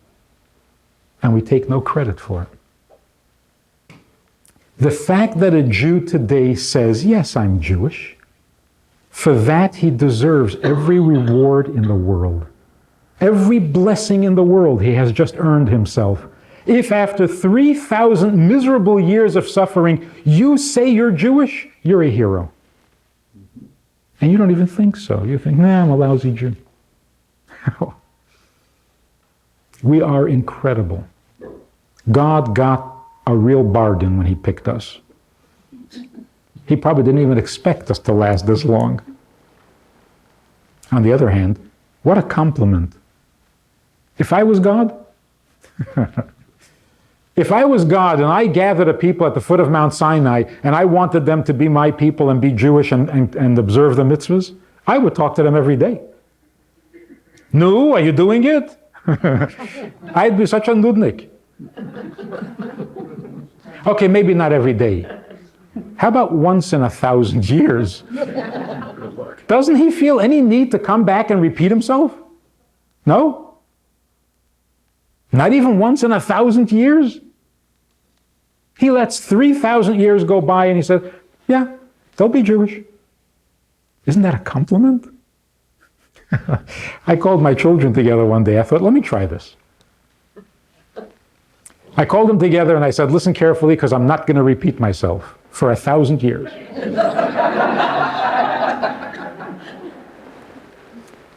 And we take no credit for it. The fact that a Jew today says, yes, I'm Jewish, for that he deserves every reward in the world. Every blessing in the world he has just earned himself. If after 3,000 miserable years of suffering, you say you're Jewish, you're a hero. And you don't even think so. You think, I'm a lousy Jew. We are incredible. God got a real bargain when he picked us. He probably didn't even expect us to last this long. On the other hand, what a compliment. If I was God, if I was God and I gathered a people at the foot of Mount Sinai and I wanted them to be my people and be Jewish and observe the mitzvahs, I would talk to them every day. No, are you doing it? I'd be such a nudnik. Okay, maybe not every day. How about once in 1,000 years? Doesn't he feel any need to come back and repeat himself? No? Not even once in 1,000 years? He lets 3,000 years go by and he said, yeah, they'll be Jewish. Isn't that a compliment? I called my children together one day. I thought, let me try this. I called them together and I said, listen carefully because I'm not going to repeat myself for 1,000 years.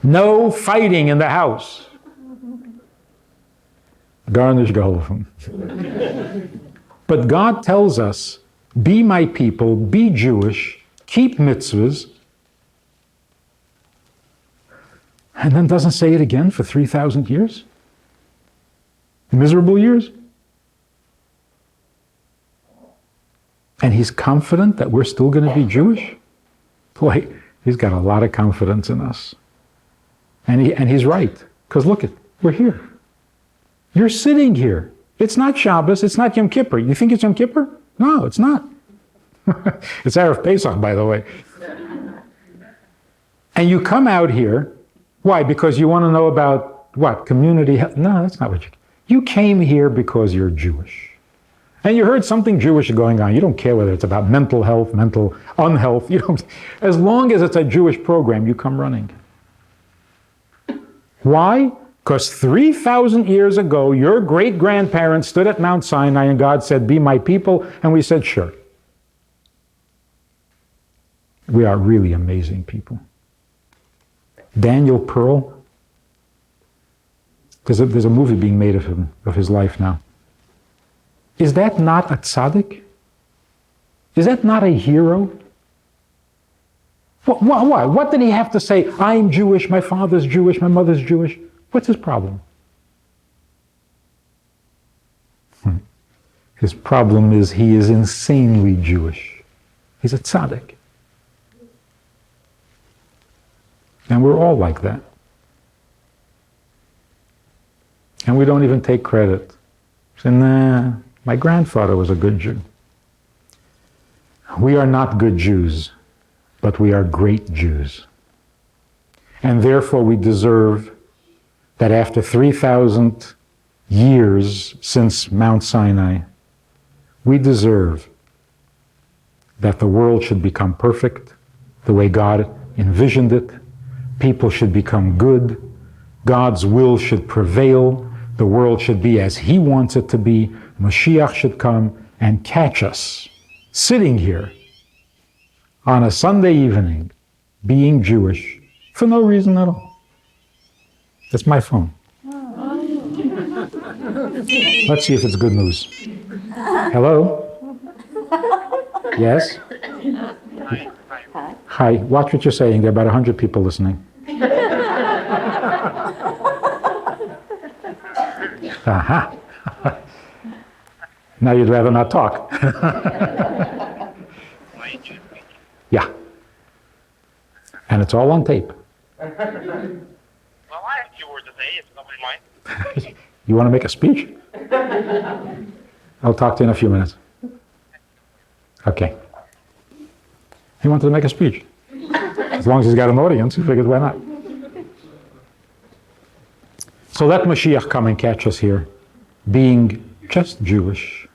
No fighting in the house. Garnish geholfen. But God tells us, be my people, be Jewish, keep mitzvahs, and then doesn't say it again for 3,000 years? Miserable years? And he's confident that we're still going to be Jewish? Boy, he's got a lot of confidence in us. And he's right. Because look, we're here. You're sitting here. It's not Shabbos, it's not Yom Kippur. You think it's Yom Kippur? No, it's not. It's Erev Pesach, by the way. And you come out here, why? Because you want to know about what? Community health? No, that's not what you came here because you're Jewish. And you heard something Jewish going on. You don't care whether it's about mental health, mental unhealth. You don't, as long as it's a Jewish program, you come running. Why? Because 3,000 years ago, your great-grandparents stood at Mount Sinai and God said, be my people, and we said, sure. We are really amazing people. Daniel Pearl, there's a movie being made of him, of his life now. Is that not a tzaddik? Is that not a hero? Why? What did he have to say? I'm Jewish, my father's Jewish, my mother's Jewish. What's his problem? His problem is he is insanely Jewish. He's a tzaddik. And we're all like that. And we don't even take credit. Say, nah, my grandfather was a good Jew. We are not good Jews, but we are great Jews. And therefore we deserve that after 3,000 years since Mount Sinai, we deserve that the world should become perfect the way God envisioned it. People should become good. God's will should prevail. The world should be as He wants it to be. Mashiach should come and catch us sitting here on a Sunday evening being Jewish for no reason at all. That's my phone. Let's see if it's good news. Hello? Yes? Hi. Watch what you're saying. There are about 100 people listening. Aha. Now you'd rather not talk. Yeah. And it's all on tape. Well, I have a few words to say, if nobody minds. You want to make a speech? I'll talk to you in a few minutes. Okay. He wanted to make a speech. As long as he's got an audience, he figures, why not? So let Mashiach come and catch us here, being just Jewish,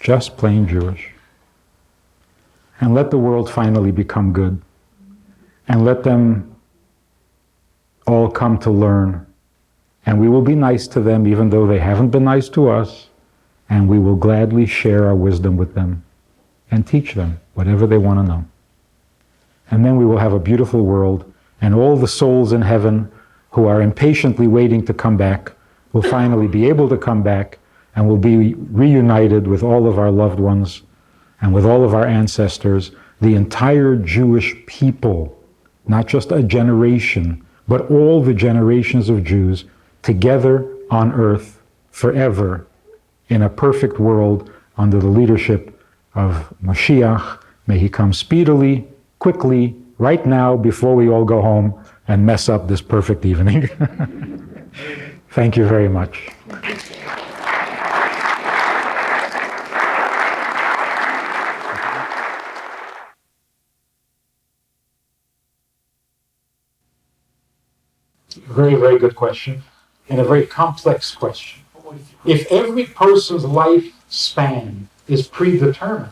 just plain Jewish. And let the world finally become good. And let them all come to learn. And we will be nice to them even though they haven't been nice to us. And we will gladly share our wisdom with them and teach them whatever they want to know. And then we will have a beautiful world, and all the souls in heaven who are impatiently waiting to come back will finally be able to come back, and will be reunited with all of our loved ones and with all of our ancestors, the entire Jewish people, not just a generation, but all the generations of Jews together on earth forever in a perfect world under the leadership of Mashiach. May he come speedily, quickly, right now, before we all go home and mess up this perfect evening. Thank you very much. Very, very good question, and a very complex question. If every person's lifespan is predetermined,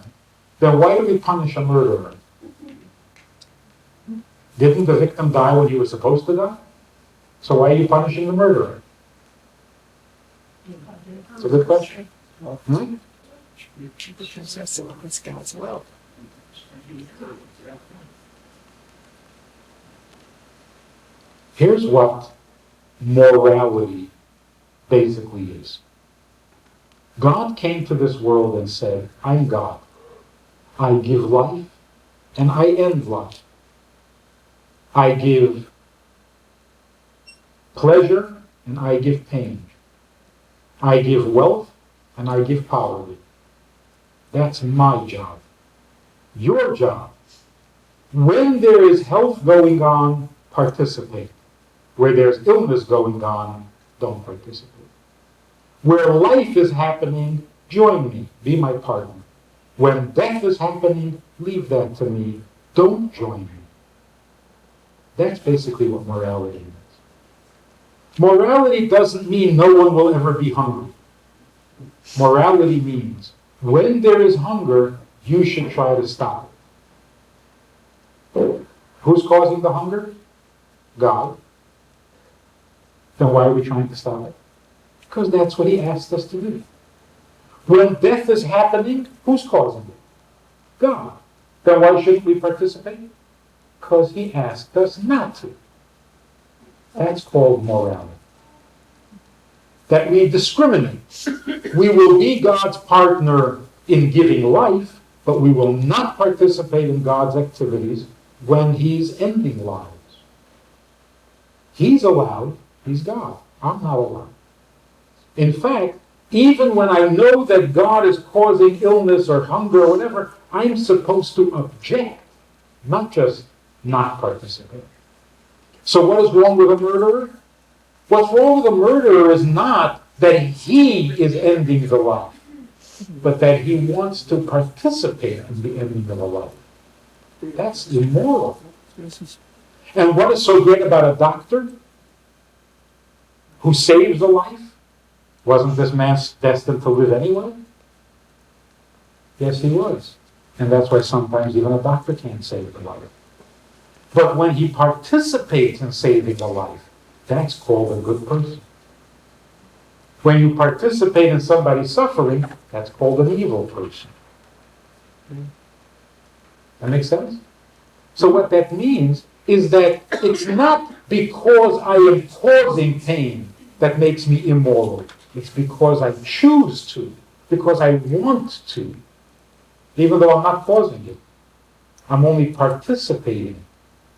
then why do we punish a murderer? Didn't the victim die when he was supposed to die? So why are you punishing the murderer? It's a good question. Because that's it's God's will. Here's what morality basically is. God came to this world and said, I'm God. I give life and I end life. I give pleasure and I give pain. I give wealth and I give poverty. That's my job. Your job. When there is health going on, participate. Where there's illness going on, don't participate. Where life is happening, join me, be my partner. When death is happening, leave that to me, don't join me. That's basically what morality is. Morality doesn't mean no one will ever be hungry. Morality means when there is hunger, you should try to stop it. Who's causing the hunger? God. then why are we trying to stop it? Because that's what he asked us to do. When death is happening, who's causing it? God. Then why shouldn't we participate? Because he asked us not to. That's called morality. That we discriminate. We will be God's partner in giving life, but we will not participate in God's activities when he's ending lives. He's allowed, he's God. I'm not allowed. In fact, even when I know that God is causing illness or hunger or whatever, I'm supposed to object, not just not participate. So what is wrong with a murderer? What's wrong with a murderer is not that he is ending the life, but that he wants to participate in the ending of a life. That's immoral. And what is so great about a doctor who saves a life? Wasn't this man destined to live anyway? Yes, he was. And that's why sometimes even a doctor can't save the life. But when he participates in saving a life, that's called a good person. When you participate in somebody's suffering, that's called an evil person. That makes sense? So what that means is that it's not because I am causing pain that makes me immoral. It's because I choose to, because I want to, even though I'm not causing it. I'm only participating.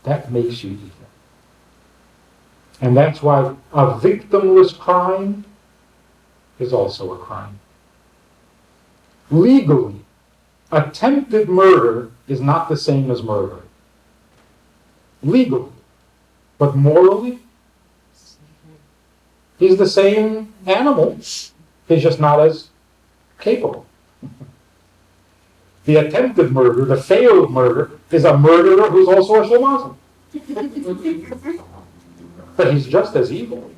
That makes you evil. And that's why a victimless crime is also a crime. Legally, attempted murder is not the same as murder. Legally. But morally, he's the same animal. He's just not as capable. The attempted murder, the failed murder, is a murderer who's also a shamazim. But he's just as evil.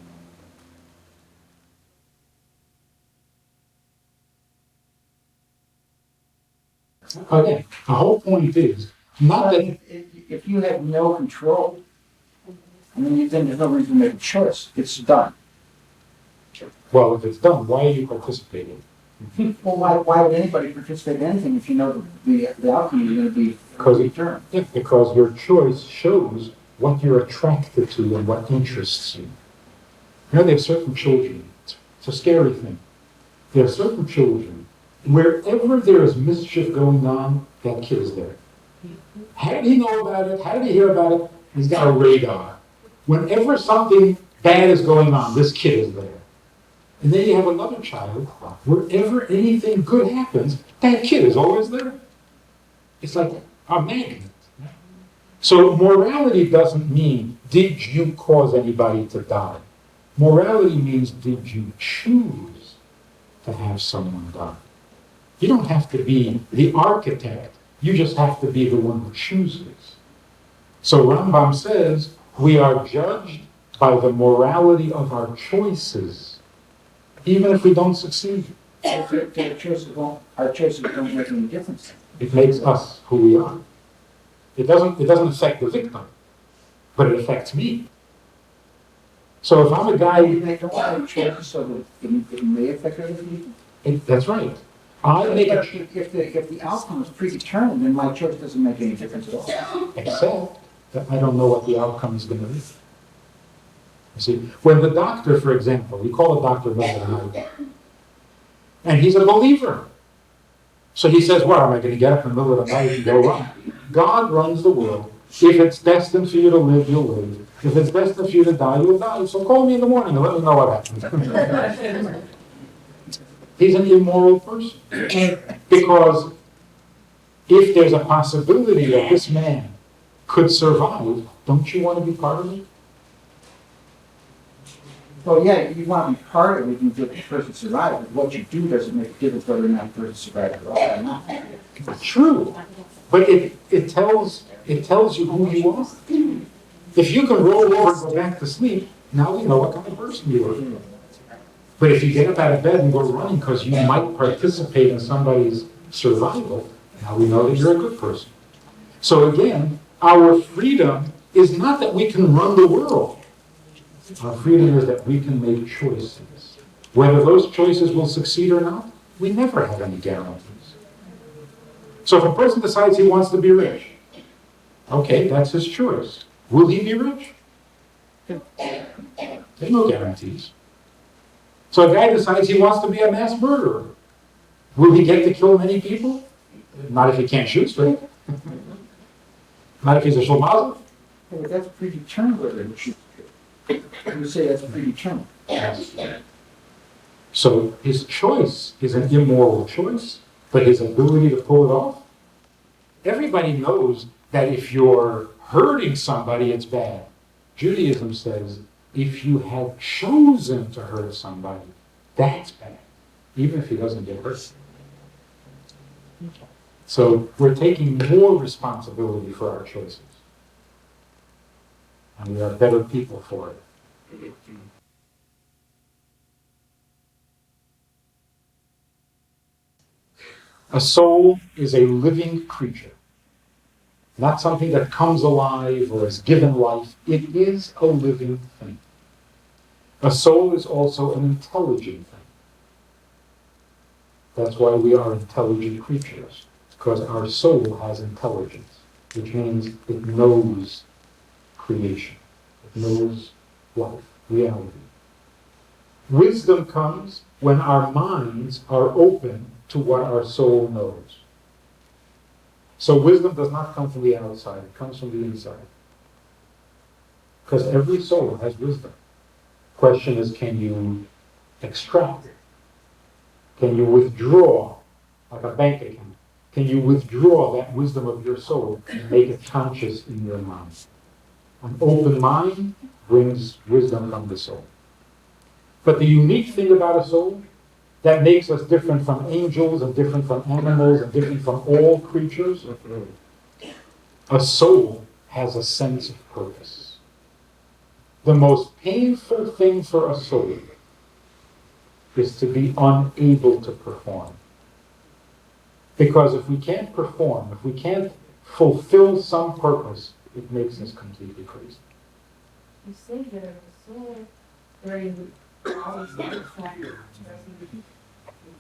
Again, the whole point is not that if you have no control, I mean, then there's no reason to make a choice. It's done. well, if it's done, why are you participating? Well, why would anybody participate in anything if you know the outcome is going to be returned? Yeah, because your choice shows what you're attracted to and what interests you. You know, there are certain children, it's a scary thing. There are certain children, wherever there is mischief going on, that kid is there. How did he know about it? How did he hear about it? He's got a radar. Whenever something bad is going on, this kid is there. And then you have another child, wherever anything good happens, that kid is always there. It's like a magnet. So morality doesn't mean, did you cause anybody to die? Morality means, did you choose to have someone die? You don't have to be the architect. You just have to be the one who chooses. So Rambam says, we are judged by the morality of our choices, even if we don't succeed. Our choices don't make any difference. It makes us who we are. It doesn't affect the victim, but it affects me. So if I'm a guy... They don't make choices so that it may affect other people? That's right. I make a... If the outcome is predetermined, then my choice doesn't make any difference at all. Except that I don't know what the outcome is going to be. You see, when the doctor, for example, we call a doctor middle of the night, and he's a believer. So he says, what, am I going to get up in the middle of the night and go run? God runs the world. If it's destined for you to live, you'll live. If it's destined for you to die, you'll die. So call me in the morning and let me know what happens. He's an immoral person. Because if there's a possibility that this man could survive, don't you want to be part of it? Well, yeah, you want to be part of it, you get the person survive, but what you do doesn't make a difference whether or not the person survives at all or not. True. But it tells you who you are. If you can roll over and go back to sleep, now we know what kind of person you are. But if you get up out of bed and go running because you might participate in somebody's survival, now we know that you're a good person. So again, our freedom is not that we can run the world. Our freedom is that we can make choices. Whether those choices will succeed or not, we never have any guarantees. So if a person decides he wants to be rich, okay, that's his choice. Will he be rich? There's no guarantees. So a guy decides he wants to be a mass murderer. Will he get to kill many people? Not if he can't shoot straight. Not if he's a shlemazel. Yeah, but that's predetermined whether he shoots. You say that's predetermined. Yes. So his choice is an immoral choice, but his ability to pull it off, everybody knows that if you're hurting somebody, it's bad. Judaism says if you have chosen to hurt somebody, that's bad, even if he doesn't get hurt. So we're taking more responsibility for our choices. And we are better people for it. A soul is a living creature, not something that comes alive or is given life. It is a living thing. A soul is also an intelligent thing. That's why we are intelligent creatures, because our soul has intelligence, which means it knows creation. It knows life, reality. Wisdom comes when our minds are open to what our soul knows. So wisdom does not come from the outside, it comes from the inside. Because every soul has wisdom. Question is, can you extract it? Can you withdraw, like a bank account? Can you withdraw that wisdom of your soul and make it conscious in your mind? An open mind brings wisdom from the soul. But the unique thing about a soul that makes us different from angels and different from animals and different from all creatures, a soul has a sense of purpose. The most painful thing for a soul is to be unable to perform. Because if we can't perform, if we can't fulfill some purpose, it makes us completely crazy. You say that a soul during all these other factors, you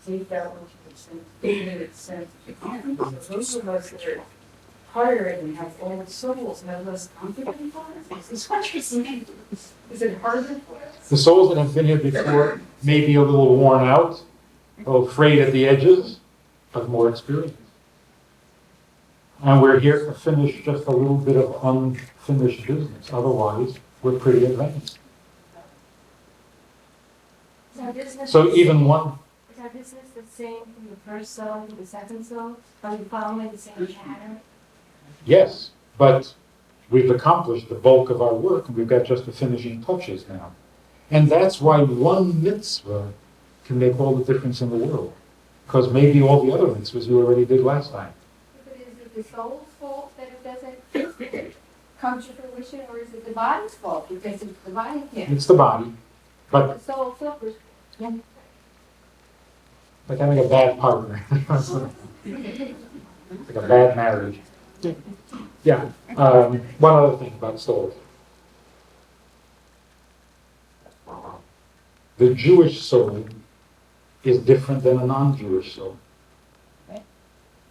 take that which sense again. So those of us that are harder and have old souls have less confidence for us. Is what you're saying? Is it harder for us? The souls that have been here before may be a little worn out, a little frayed at the edges, but more experienced. And we're here to finish just a little bit of unfinished business. Otherwise, we're pretty advanced. So even one... Is our business the same from the first soul to the second soul? Are we following the same pattern? Yes, but we've accomplished the bulk of our work, and we've got just the finishing touches now. And that's why one mitzvah can make all the difference in the world. Because maybe all the other mitzvahs you already did last time. But is it the soul's fault that it doesn't come to fruition, or is it the body's fault because it's the body can't? It's the body, but The soul suffers. Yeah. like having a bad partner. Like a bad marriage. Yeah. One other thing about souls. The Jewish soul is different than a non-Jewish soul.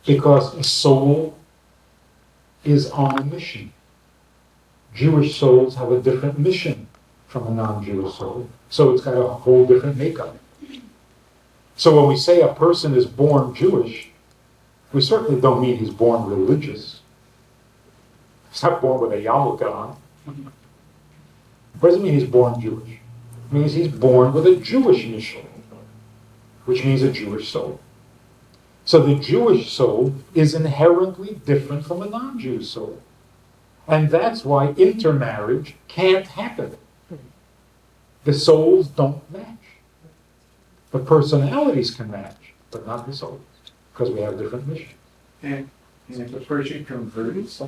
Because a soul is on a mission. Jewish souls have a different mission from a non-Jewish soul. So it's got a whole different makeup. So when we say a person is born Jewish, we certainly don't mean he's born religious. He's not born with a yarmulke on. What does it mean he's born Jewish? It means he's born with a Jewish mission, which means a Jewish soul. So the Jewish soul is inherently different from a non-Jewish soul. And that's why intermarriage can't happen. The souls don't match. The personalities can match, but not the souls, because we have different missions. And if the person converts,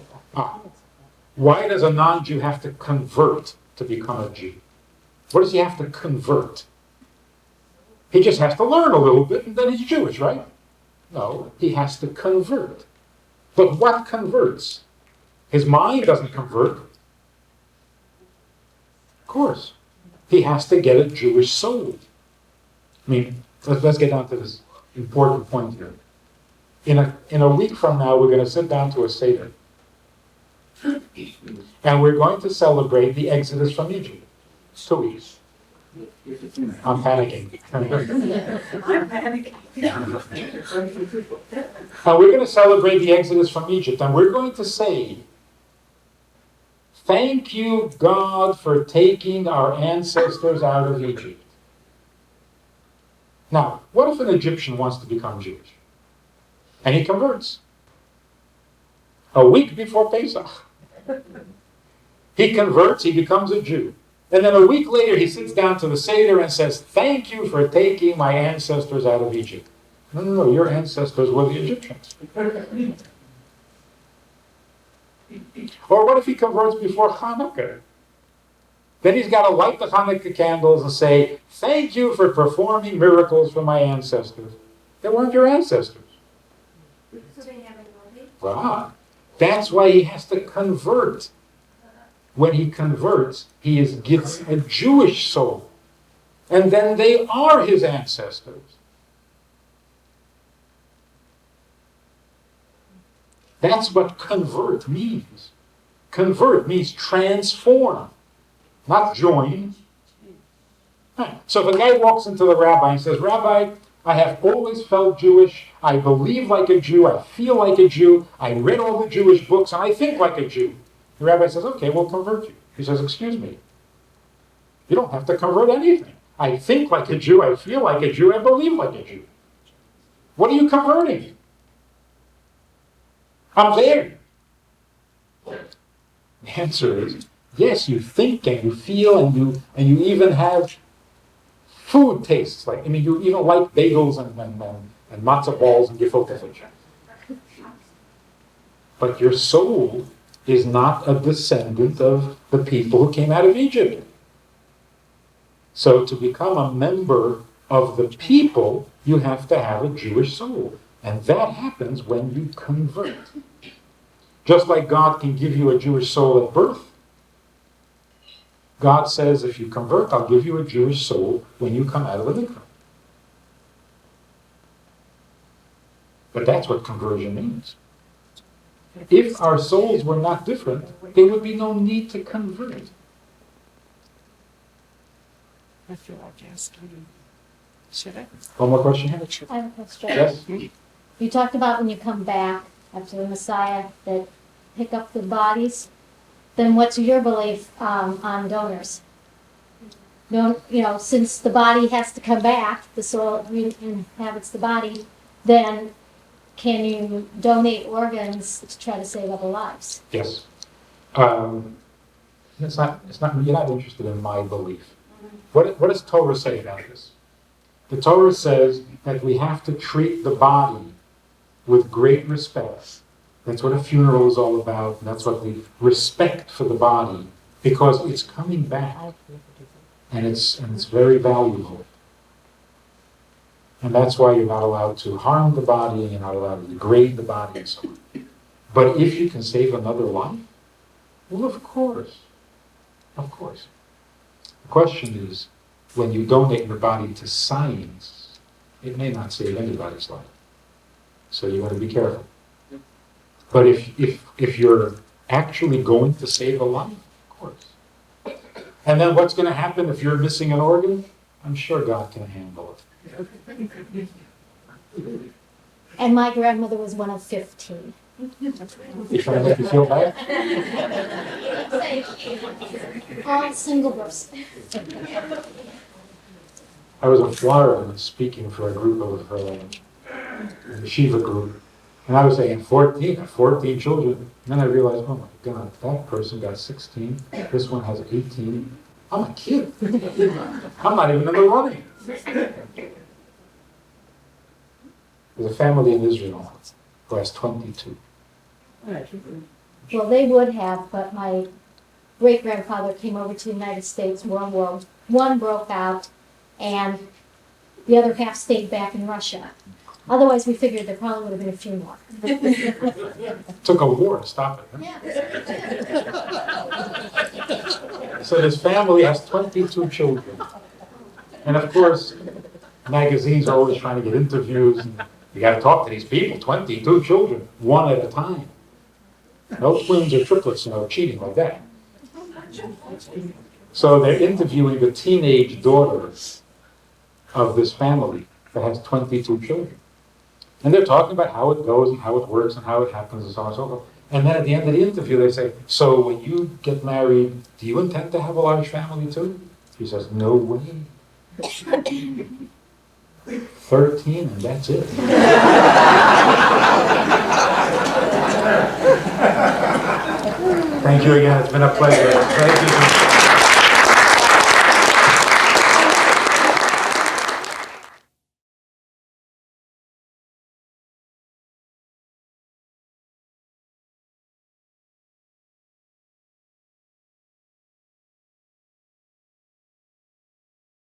Why does a non-Jew have to convert to become a Jew? What does he have to convert? He just has to learn a little bit and then he's Jewish, right? No, he has to convert. But what converts? His mind doesn't convert. Of course. he has to get a Jewish soul. I mean, let's get down to this important point here. In a week from now, we're going to sit down to a Seder. And we're going to celebrate the Exodus from Egypt. 2 weeks. I'm panicking. I'm panicking. And we're going to celebrate the Exodus from Egypt. And we're going to say, thank you, God, for taking our ancestors out of Egypt. Now, what if an Egyptian wants to become Jewish? And he converts. A week before Pesach. He converts, he becomes a Jew. And then a week later he sits down to the Seder and says, thank you for taking my ancestors out of Egypt. No, your ancestors were the Egyptians. Or what if he converts before Hanukkah? Then he's got to light the Hanukkah candles and say, thank you for performing miracles for my ancestors. They weren't your ancestors. Wow. That's why he has to convert. When he converts, he gets a Jewish soul. And then they are his ancestors. That's what convert means. Convert means transform, not join. So if a guy walks into the rabbi and says, Rabbi, I have always felt Jewish, I believe like a Jew, I feel like a Jew, I read all the Jewish books, and I think like a Jew. The rabbi says, okay, we'll convert you. He says, excuse me, you don't have to convert anything. I think like a Jew, I feel like a Jew, I believe like a Jew. What are you converting? I'm there. The answer is, yes, you think and you feel and you even have food tastes. You even like bagels and matzo balls and gefilte fish. But your soul is not a descendant of the people who came out of Egypt. So to become a member of the people, you have to have a Jewish soul. And that happens when you convert. Just like God can give you a Jewish soul at birth, God says, if you convert, I'll give you a Jewish soul when you come out of the mikveh. But that's what conversion means. If our souls were not different, there would be no need to convert. I feel like asking. Should I? One more question here? I have a question. Yes? You talked about when you come back after the Messiah that pick up the bodies. Then what's your belief on donors? Since the body has to come back, the soul inhabits the body, then can you donate organs to try to save other lives? Yes. You're not interested in my belief. What does Torah say about this? The Torah says that we have to treat the body with great respect. That's what a funeral is all about. And that's what the respect for the body, because it's coming back, and it's very valuable. And that's why you're not allowed to harm the body, and you're not allowed to degrade the body, and so on. But if you can save another life, well, of course. Of course. The question is, when you donate your body to science, it may not save anybody's life. So you want to be careful. But if you're actually going to save a life, of course. And then what's going to happen if you're missing an organ? I'm sure God can handle it. And my grandmother was one of 15. You trying to make you feel bad? All single births. I was in Florida speaking for a group of a yeshiva group. And I was saying 14 children. And then I realized, oh my God, that person got 16. This one has 18. I'm a kid. I'm not even in the running. There's a family in Israel who has 22. Well, they would have, but my great-grandfather came over to the United States, World War I broke out, and the other half stayed back in Russia. Otherwise, we figured there probably would have been a few more. Took a war to stop it. Huh? Yeah. So this family has 22 children. And of course, magazines are always trying to get interviews. And you got to talk to these people, 22 children, one at a time. No twins or triplets, cheating like that. So they're interviewing the teenage daughter of this family that has 22 children. And they're talking about how it goes and how it works and how it happens and so on and so forth. And then at the end of the interview, they say, so when you get married, do you intend to have a large family too? She says, no way. 13 and that's it. Thank you again. It's been a pleasure. Thank you.